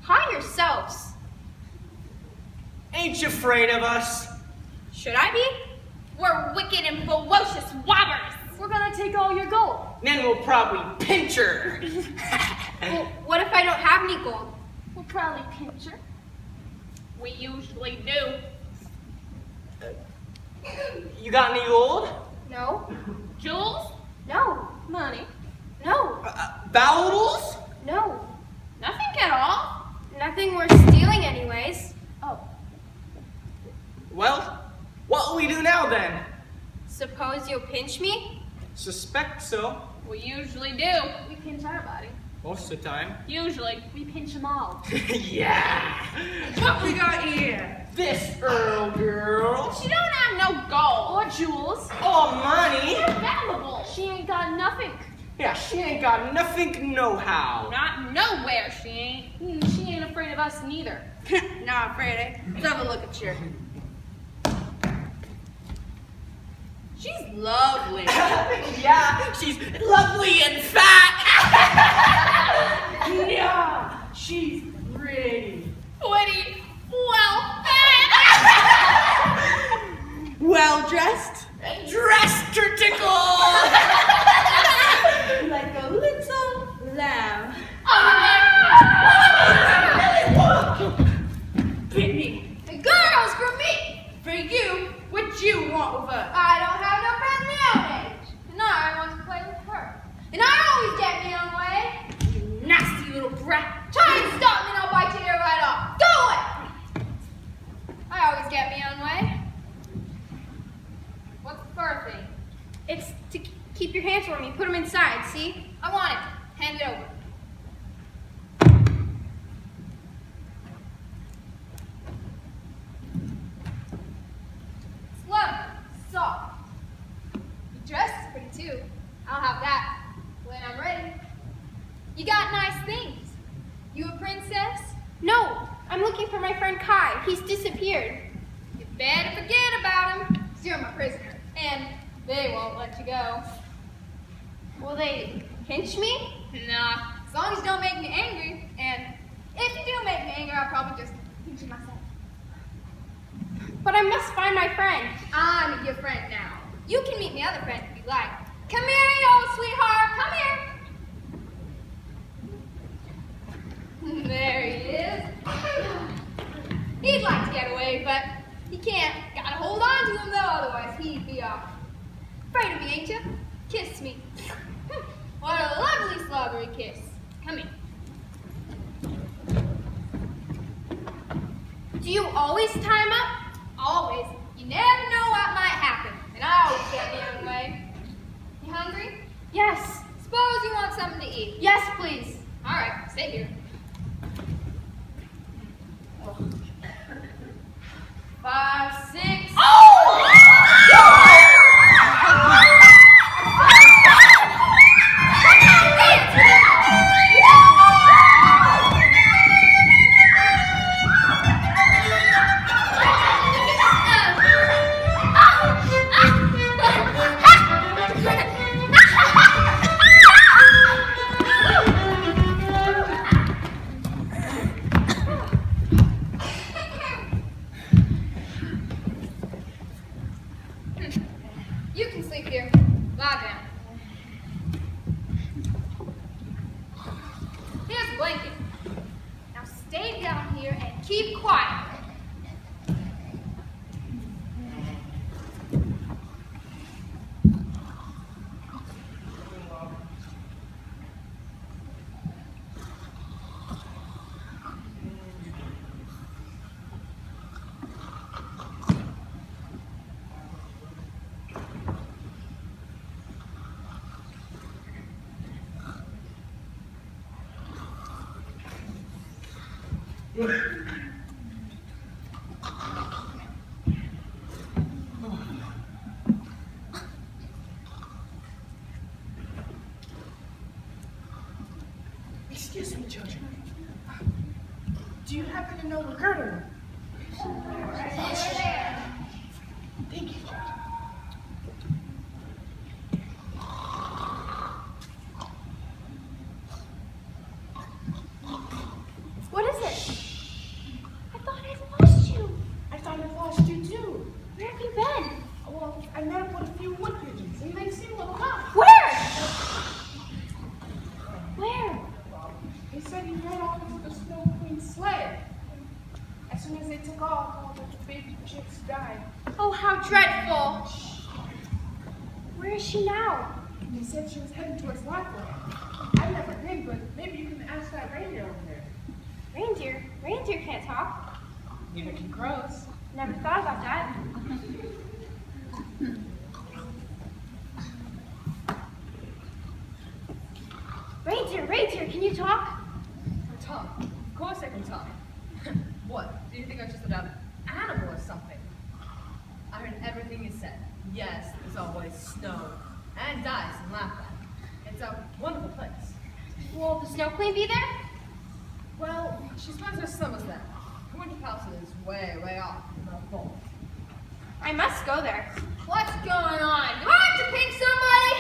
Hi yourselves. Ain't you afraid of us? Should I be? We're wicked and ferocious robbers. We're gonna take all your gold. Then we'll probably pinch her. Well, what if I don't have any gold? We'll probably pinch her. We usually do. You got any gold? No. Jewels? No. Money? No. Valuables? No. Nothing at all. Nothing worth stealing anyways. Oh, Well, what'll we do now then? Suppose you'll pinch me? Suspect so. we usually do. We pinch our body. Most of the time. Usually. We pinch them all. Yeah. What we got here? This Earl girl. She don't have no gold. Or jewels. Oh, money. Valuable. She ain't got nothing. Yeah, she ain't got nothing no-how. Not nowhere she ain't. She ain't afraid of us neither. Not afraid, eh? Let's have a look at you. She's lovely. Yeah, she's lovely and fat. Yeah, she's pretty. Witty. Well, Well dressed. Dressed to tickle. Like a little lamb. Hit me. Girls for me! For you, what you want with her? I don't have no friends my own age. And I want to play with her. And I always get me on way. You nasty little brat. Try and stop me and I'll bite your ear right off. Go away! I always get me on way. What's the fur thing? It's to keep your hands warm. You put them inside, see? I want it. Hand it over. Lovely, soft. Your dress is pretty too. I'll have that when I'm ready. You got nice things. You a princess? No, I'm looking for my friend Kai. He's disappeared. You better forget about him. 'Cause you're my prisoner, and they won't let you go. Will they pinch me? Nah, as long as you don't make me angry. And if you do make me angry, I'll probably just pinch you myself. But I must find my friend. I'm your friend now. You can meet my other friend if you like. Come here, you old sweetheart. Come here. There he is. He'd like to get away, but he can't. Gotta hold on to him, though, otherwise he'd be off. Afraid of me, ain't you? Kiss me. What a lovely slobbery kiss. Come here. Do you always tie him up? Always. You never know what might happen. And I always get the own way. You hungry? Yes. Suppose you want something to eat. Yes, please. All right, stay here. 5, 6. You can sleep here. Lie down. Here's a blanket. Now stay down here and keep quiet. Excuse me, children. Do you happen to know the Colonel? Thank you. What is it? I thought I'd lost you. I thought I lost you too. Where have you been? Well, I met up with a few wood pigeons, and they seem a little tough. Where? Where? They said you ran off with the Snow Queen's sled. As soon as they took off, all the baby chicks died. Oh, how dreadful. Where is she now? They said she was heading towards Lapland. I've never been, but maybe you can ask that reindeer over there. Reindeer? Reindeer can't talk. Neither can crows. Never thought about that. Reindeer, can you talk? Talk? Of course I can talk. What? Do you think I'm just an animal or something? I heard everything you said. Yes, there's always snow and ice in Lapland. It's a wonderful place. Will the Snow Queen be there? Well, she spends her summers there. Her winter palace is way, way off in the fall. I must go there. What's going on? Do I have to pick somebody?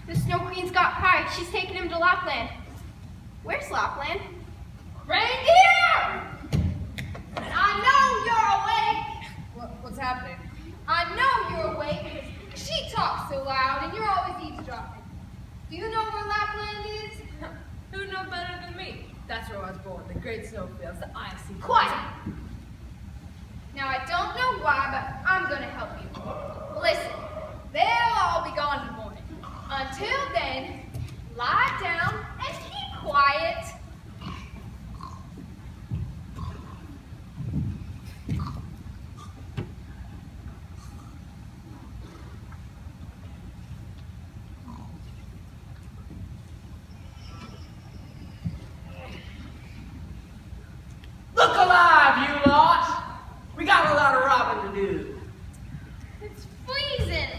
The Snow Queen's got pride. She's taking him to Lapland. Where's Lapland? Reindeer! I know you're awake. What's happening? I know you're awake because she talks so loud and you're always eavesdropping. Do you know where Lapland is? Who knows better than me? That's where I was born, the great snowfields, the icy. Quiet! Now I don't know why, but I'm gonna help you. Listen, they'll all be gone in the morning. Until then, lie down and keep quiet. Look alive, you lot! We got a lot of robbing to do. It's freezing.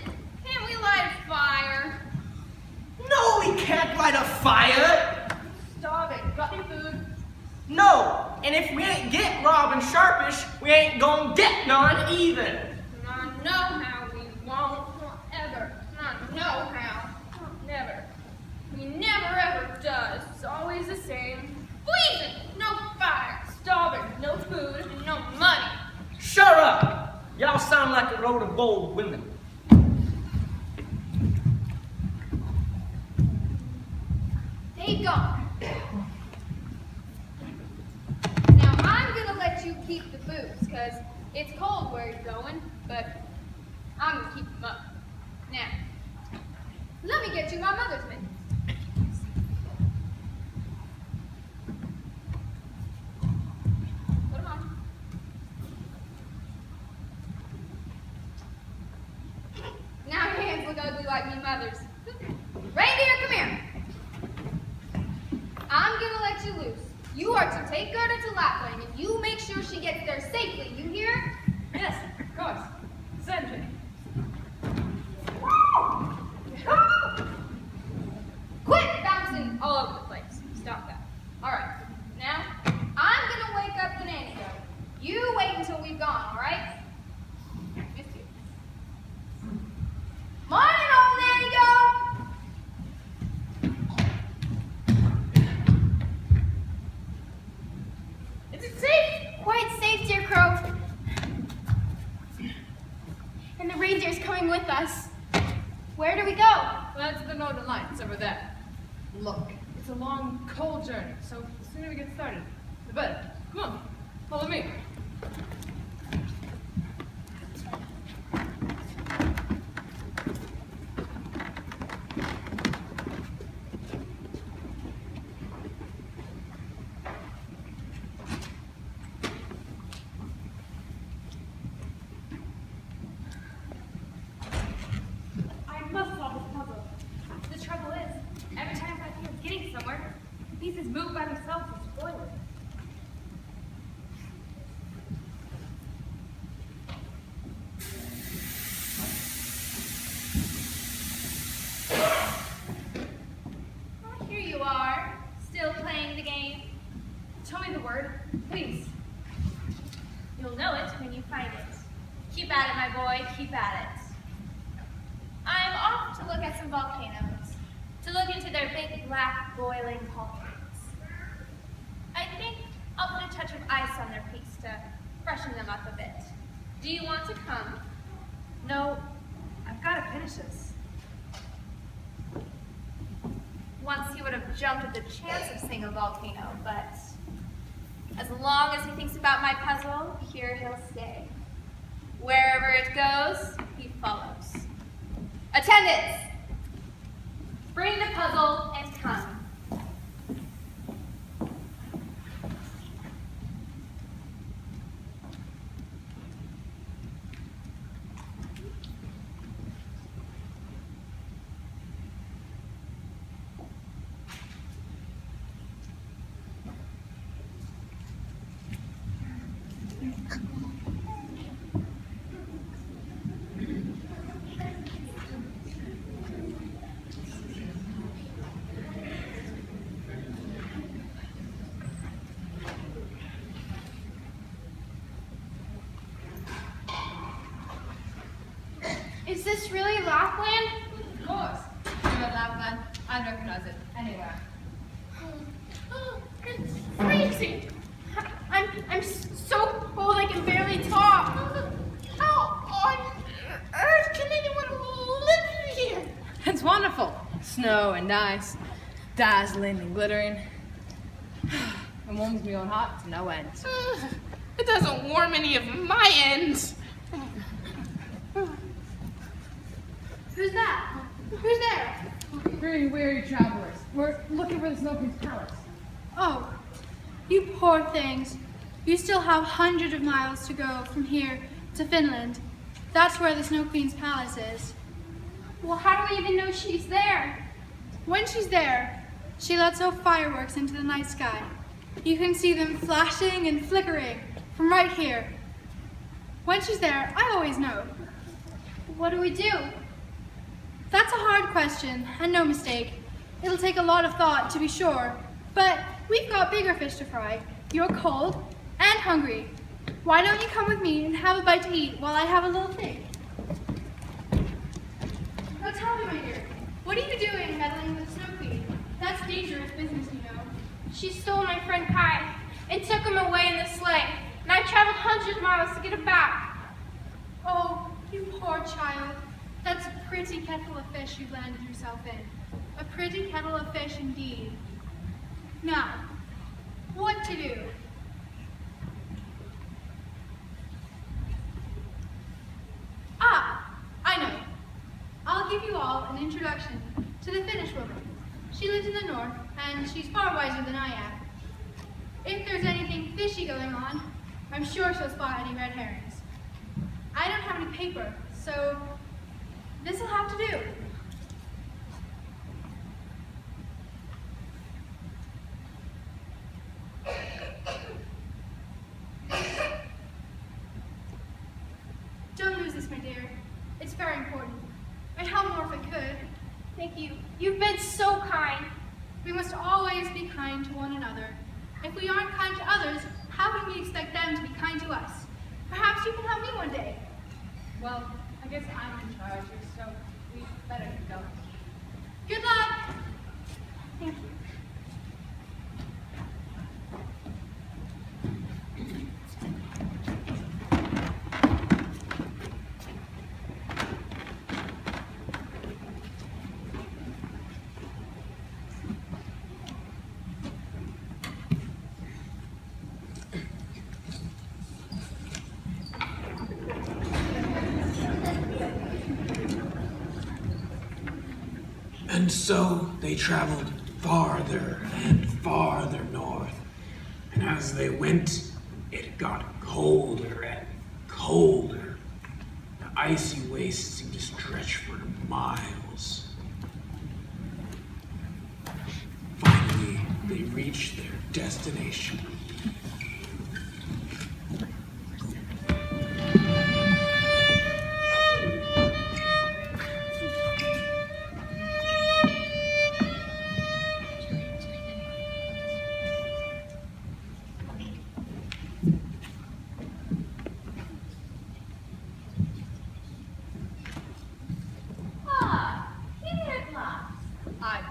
Can't we light a fire? No, we can't light a fire! Starving. Got any food? No, and if we ain't get robbing sharpish, we ain't gonna get none either. I know how we won't ever. I know how. Never. He never ever does. It's always the same. Freezing. No fire. Starving. No food. And no money. Shut up! Y'all sound like a load of bold women. They gone. Now I'm gonna let you keep the boots, because it's cold where you're going, but I'm gonna keep them up. Now, let me get you my mother's mittens. Put 'em on. Now your hands look ugly like me mother's. Reindeer, come here. I'm gonna let you loose. You are to take Gerda to Lapland, and you make sure she gets there safely. You hear? Yes, of course. Send me. Quit bouncing all over the place. Stop that. All right. Now, I'm gonna wake up the nanny goat. You wait until we've gone. All right? Missed you. Morning, old nanny goat. Is it safe? Quite safe, dear Crow. And the reindeer's coming with us. Where do we go? That's the Northern Lights over there. Look, it's a long, cold journey, so the sooner we get started, the better. Come on, follow me. I must solve this puzzle. The trouble is, every time I think of getting somewhere, the pieces move by themselves and spoil it. at it, my boy, keep at it. I'm off to look at some volcanoes, to look into their big black boiling cauldrons. I think I'll put a touch of ice on their peaks to freshen them up a bit. Do you want to come? No, I've got to finish this. Once he would have jumped at the chance of seeing a volcano, but as long as he thinks about my puzzle, here he'll stay. Wherever it goes, he follows. Attendants! Bring the puzzle and come. Is this really Lapland? Of course. You're at Lapland. I'd recognize it anywhere. It's freezing. I'm so cold I can barely talk. How on earth can anyone live here? It's wonderful. Snow and ice, dazzling and glittering. It warms me on hot to no end. It doesn't warm any of my ends. Who's that? Who's there? Very weary travelers. We're looking for the Snow Queen's palace. Oh, you poor things. You still have hundreds of miles to go from here to Finland. That's where the Snow Queen's palace is. Well, how do we even know she's there? When she's there, she lets off fireworks into the night sky. You can see them flashing and flickering from right here. When she's there, I always know. What do we do? That's a hard question, and no mistake. It'll take a lot of thought, to be sure, but we've got bigger fish to fry. You're cold and hungry. Why don't you come with me and have a bite to eat while I have a little think? Now tell me, my dear, what are you doing meddling with Snow Queen? That's dangerous business, you know. She stole my friend Kai and took him away in the sleigh, and I traveled hundreds of miles to get him back. Oh, you poor child. That's a pretty kettle of fish you've landed yourself in. A pretty kettle of fish indeed. Now, what to do? Ah, I know. I'll give you all an introduction to the Finnish woman. She lives in the north, and she's far wiser than I am. If there's anything fishy going on, I'm sure she'll spot any red herrings. I don't have any paper, so this'll have to do. Don't lose this, my dear. It's very important. I'd help more if I could. Thank you. You've been so kind. We must always be kind to one another. If we aren't kind to others, how can we expect them to be kind to us? Perhaps you can help me one day. Well, I guess I'm in charge here, so we better go. Good luck! Thank you. And so they traveled farther and farther north. And as they went, it got colder and colder. The icy wastes seemed to stretch for miles. Finally, they reached their destination.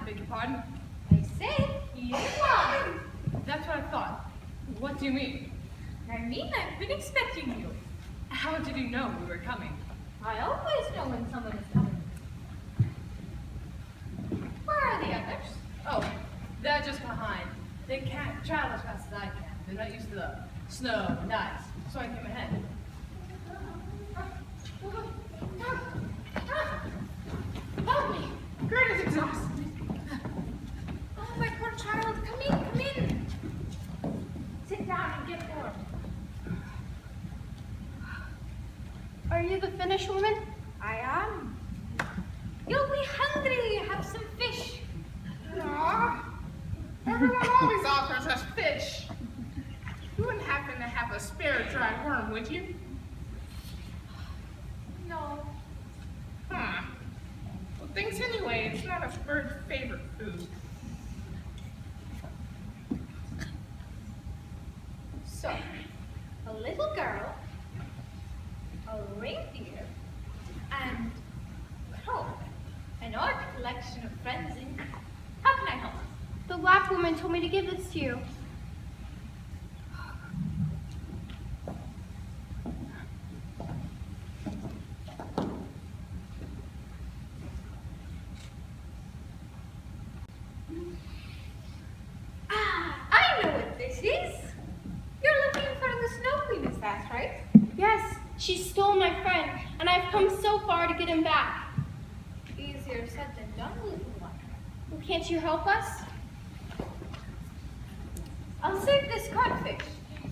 beg your pardon? I say, he is one. That's what I thought. What do you mean? I mean, I've been expecting you. How did you know we were coming? I always know when someone is coming. Where are the others? Oh, they're just behind. They can't travel as fast as I can. They're not used to the snow and ice, so I came ahead. Help me. Gert is exhausted. Oh, my poor child. Come in, come in. Sit down and get warm. Are you the Finnish woman? I am. You'll be hungry. Have some fish. Aw, everyone always offers us fish. You wouldn't happen to have a spare dry worm, would you? No. Huh. Well, thanks anyway. It's not a bird's favorite food. So, a little girl, a reindeer, and crow. An odd collection of friends in. How can I help? The black woman told me to give this to you. I know what this is. You're looking for the Snow Queen, is that right? Yes, she stole my friend, and I've come so far to get him back. Easier said than done, little one. Well, can't you help us? I'll save this codfish.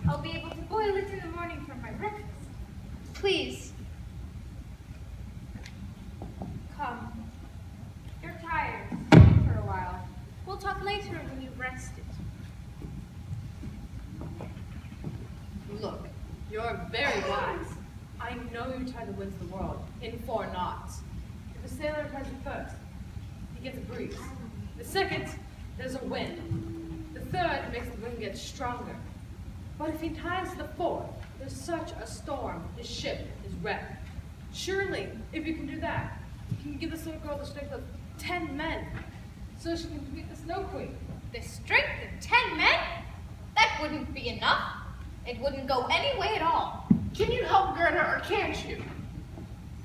I'll be able to boil it in the morning for my breakfast. Please. Come. You're tired. Stay for a while. We'll talk later when you've rested. Look, you're very wise. I know you try to win the world in 4 knots. If a sailor tries it first, he gets a breeze. The second, there's a wind. The third makes the wind get stronger. But if he ties the fourth, there's such a storm, his ship is wrecked. Surely, if you can do that, you can give this little girl the strength of 10 men, so she can defeat the Snow Queen. The strength of 10 men? That wouldn't be enough. It wouldn't go any way at all. Can you help Gerda or can't you?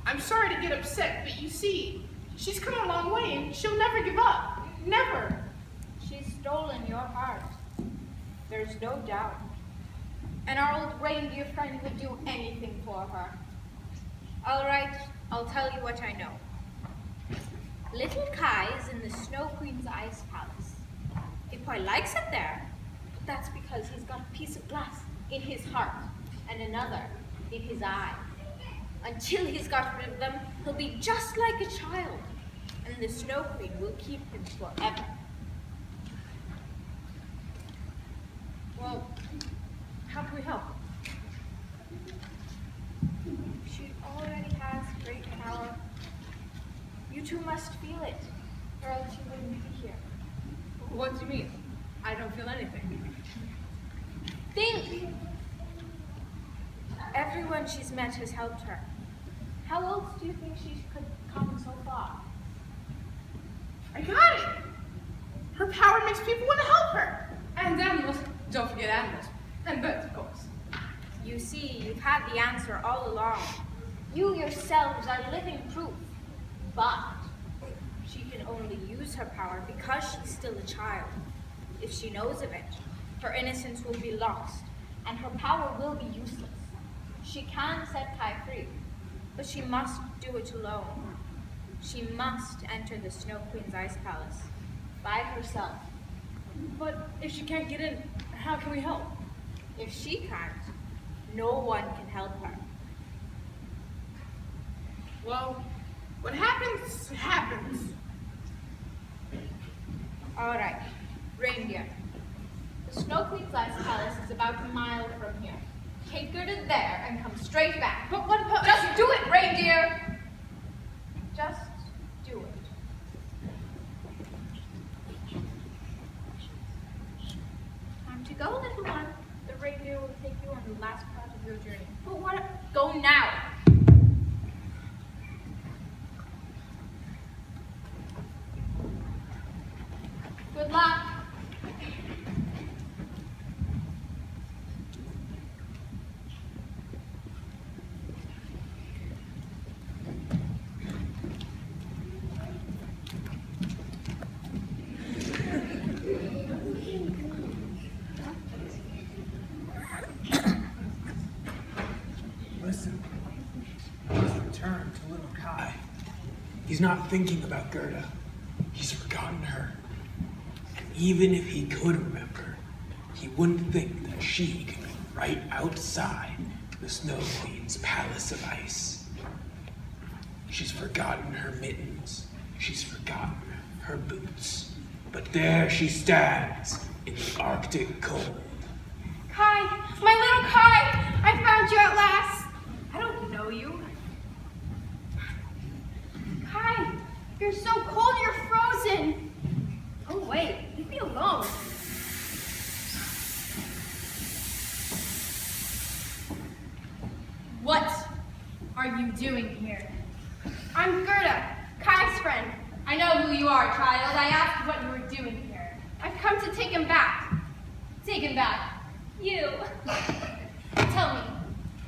I'm sorry to get upset, but you see, she's come a long way and she'll never give up. Never. She's stolen your heart. There's no doubt. And our old reindeer friend would do anything for her. All right, I'll tell you what I know. Little Kai is in the Snow Queen's ice palace. He quite likes it there, but that's because he's got a piece of glass in his heart and another in his eye. Until he's got rid of them, he'll be just like a child, and the Snow Queen will keep him forever. Well, how can we help? She already has great power. You two must feel it, or else you wouldn't be here. What do you mean? I don't feel anything. Think! Everyone she's met has helped her. How else do you think she could come so far? I got it. Her power makes people want to help her. And animals. Don't forget animals. And birds, of course. You see, you've had the answer all along. You yourselves are living proof. But she can only use her power because she's still a child. If she knows of it, her innocence will be lost, and her power will be useless. She can set Kai free, but she must do it alone. She must enter the Snow Queen's ice palace by herself. But if she can't get in, how can we help? If she can't, no one can help her. Well, what happens, happens. All right, reindeer. The Snow Queen's ice palace is about a mile from here. Take her to there and come straight back. But what about... Just do it, reindeer! Just do it. Time to go, little one. The reindeer will take you on the last part of your journey. But what? Go now! Good luck. Listen, I must return to little Kai. He's not thinking about Gerda. He's forgotten her. And even if he could remember, he wouldn't think that she could be right outside the Snow Queen's palace of ice. She's forgotten her mittens. She's forgotten her boots. But there she stands in the Arctic cold. Kai, my little Kai, I found you at last. I don't know you. Kai, you're so cold, you're frozen. Oh wait, leave me alone. What are you doing here? I'm Gerda, Kai's friend. I know who you are, child. I asked what you were doing here. I've come to take him back. Take him back. You. Tell me,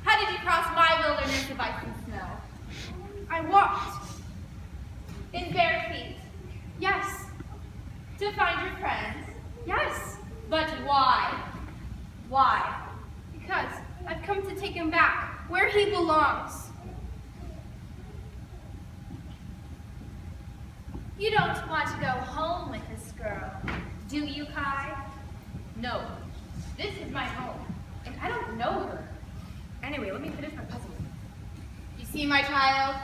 how did you cross my wilderness of ice and snow? I walked. In bare feet. Yes, To find your friends. yes, But why? Why? because I've come to take him back where he belongs. You don't want to go home with this girl, do you, Kai? No, this is my home, and I don't know her. Anyway, let me finish my puzzle. You see, my child,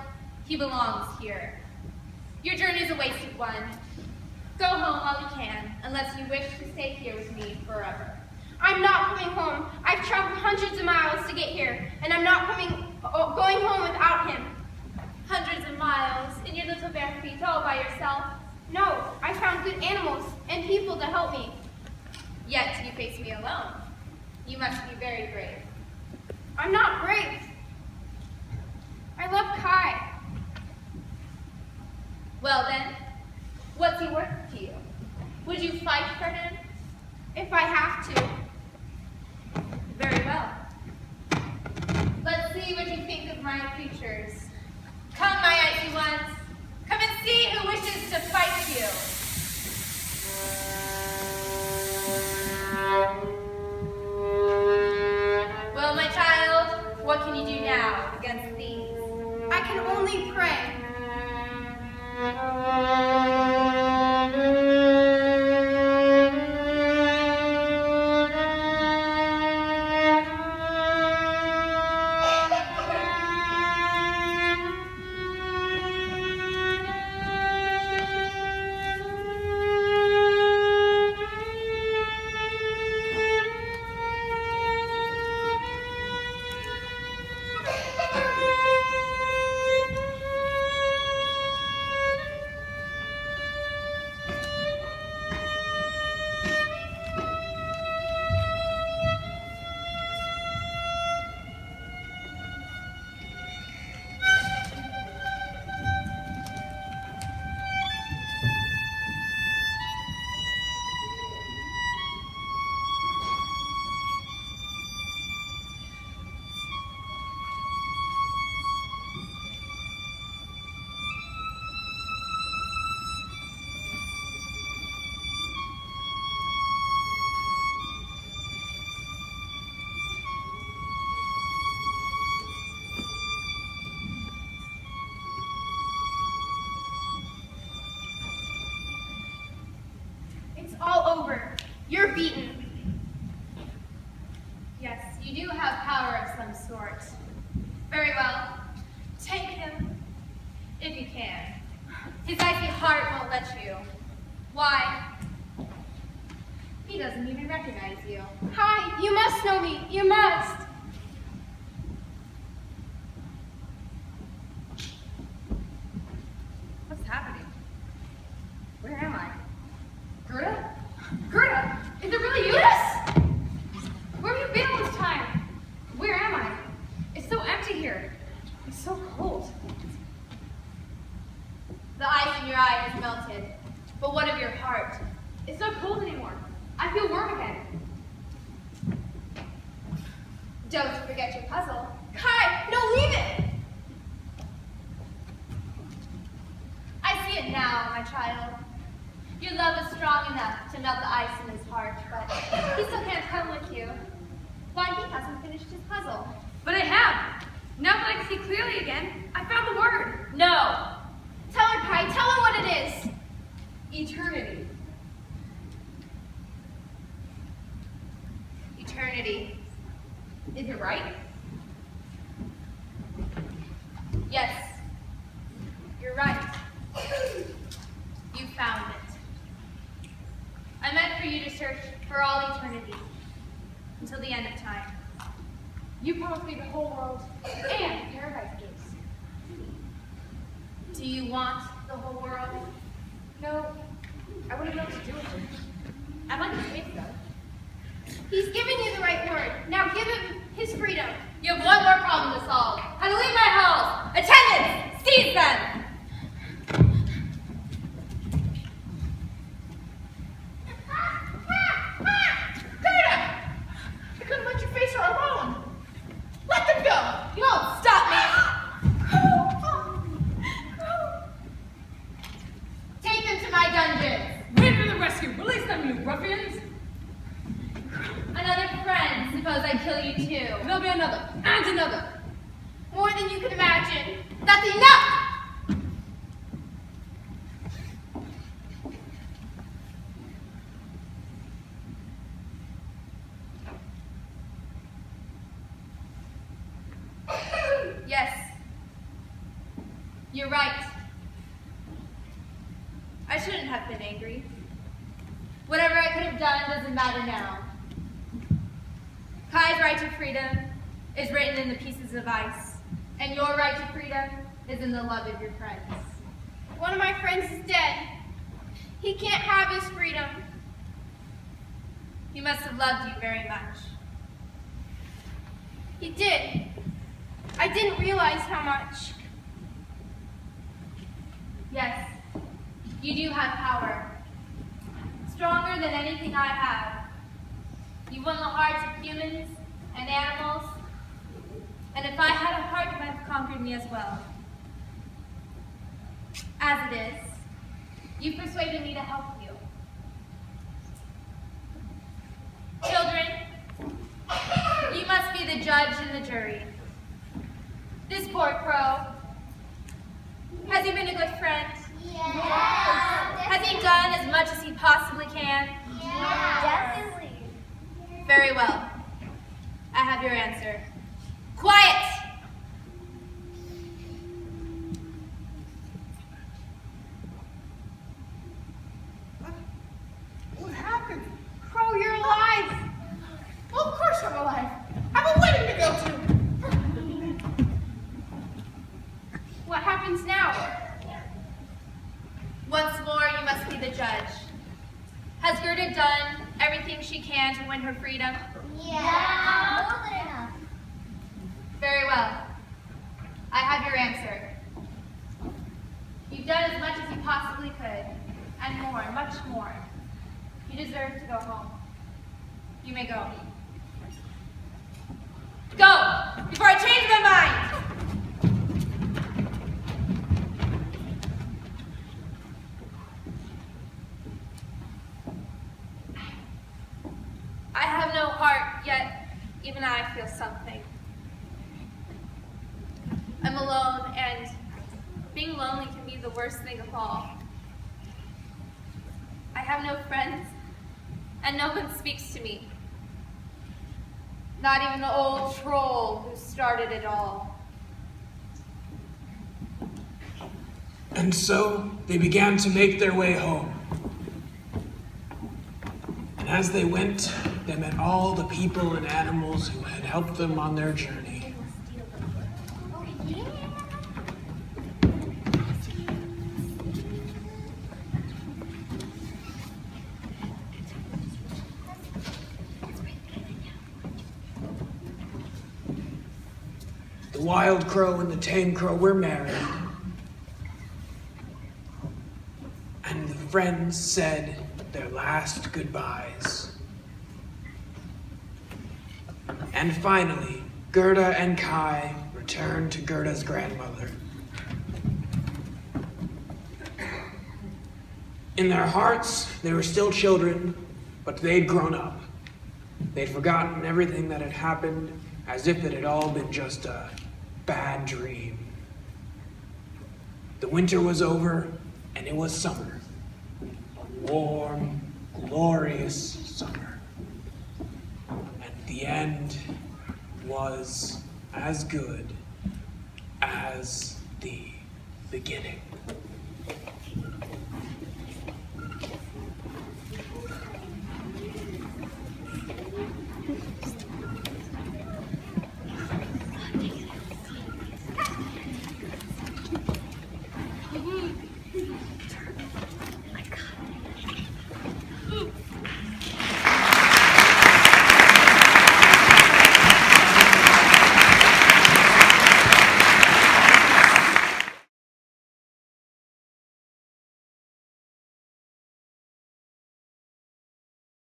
he belongs here. Your journey is a wasted one. Go home while you can, unless you wish to stay here with me forever. I'm not going home. I've traveled hundreds of miles to get here, and I'm not going home without him. Hundreds of miles in your little bare feet all by yourself. No, I found good animals and people to help me. Yet you face me alone. You must be very brave. I'm not brave. I love Kai. Well then, what's he worth to you? Would you fight for him? If I have to. Very well. Let's see what you think of my creatures. Come, my icy ones. Come and see who wishes to fight you. Well, my child, what can you do now against these? I can only pray. It's all over. You're beaten. Yes, you do have power of some sort. Very well. Take him, if you can. His icy heart won't let you. Why? He doesn't even recognize you. Kai, you must know me. You must. What's happening? Where am I? Gerda? Gerda? Is it really you? Yes! Where have you been all this time? Where am I? It's so empty here. It's so cold. The ice in your eye has melted, but what of your heart? It's not cold anymore. I feel warm again. Don't forget your puzzle. Kai, no, leave it! I see it now, my child. Your love is strong enough to melt the ice in his heart, but he still can't come with you. Why, he hasn't finished his puzzle. But I have. Now that I can see clearly again, I found the word. No! Tell her, Kai, tell her what it is. Eternity. Eternity. Is it right? Yes. You're right. You found it. I meant for you to search for all eternity, until the end of time. You promised me the whole world and paradise gates. Do you want the whole world? No, I wouldn't know what to do with it. I'd like to taste though. He's giving you the right word. Now give him his freedom. You have one more problem to solve. How to leave my house! Attendants! Seize them! Gerda! I couldn't let you face her alone. Let them go. You won't stop me! Take them to my dungeon! Wait for the rescue! Release them, you ruffians! Another friend, suppose I kill you too. There'll be another, and another. More than you can imagine. That's enough! Yes. You're right. I shouldn't have been angry. Whatever I could have done doesn't matter now. Kai's right to freedom is written in the pieces of ice, and your right to freedom is in the love of your friends. One of my friends is dead. He can't have his freedom. He must have loved you very much. He did. I didn't realize how much. Yes, you do have power. Stronger than anything I have. You won the hearts of humans and animals, and if I had a heart, you might have conquered me as well. As it is, you persuaded me to help you. Children, you must be the judge and the jury. This poor crow, has he been a good friend? Yeah. Has he done as much as he possibly can? Yeah. Definitely. Very well. I have your answer. Quiet! What happened? Crow, you're alive. Well, of course I'm alive. I have a wedding to go to. What happens now? Once more, you must be the judge. Has Gerda done everything she can to win her freedom? Yeah. More than enough. Very well. I have your answer. You've done as much as you possibly could, and more, much more. You deserve to go home. You may go. Go, before I change my mind! I have no heart, yet even I feel something. I'm alone, and being lonely can be the worst thing of all. I have no friends, and no one speaks to me. Not even the old troll who started it all. And so they began to make their way home. And as they went, they met all the people and animals who had helped them on their journey. The wild crow and the tame crow were married. And the friends said, their last goodbyes. And finally, Gerda and Kai returned to Gerda's grandmother. In their hearts, they were still children, but they'd grown up. They'd forgotten everything that had happened, as if it had all been just a bad dream. The winter was over, and it was summer. A warm, glorious summer. And the end was as good as the beginning.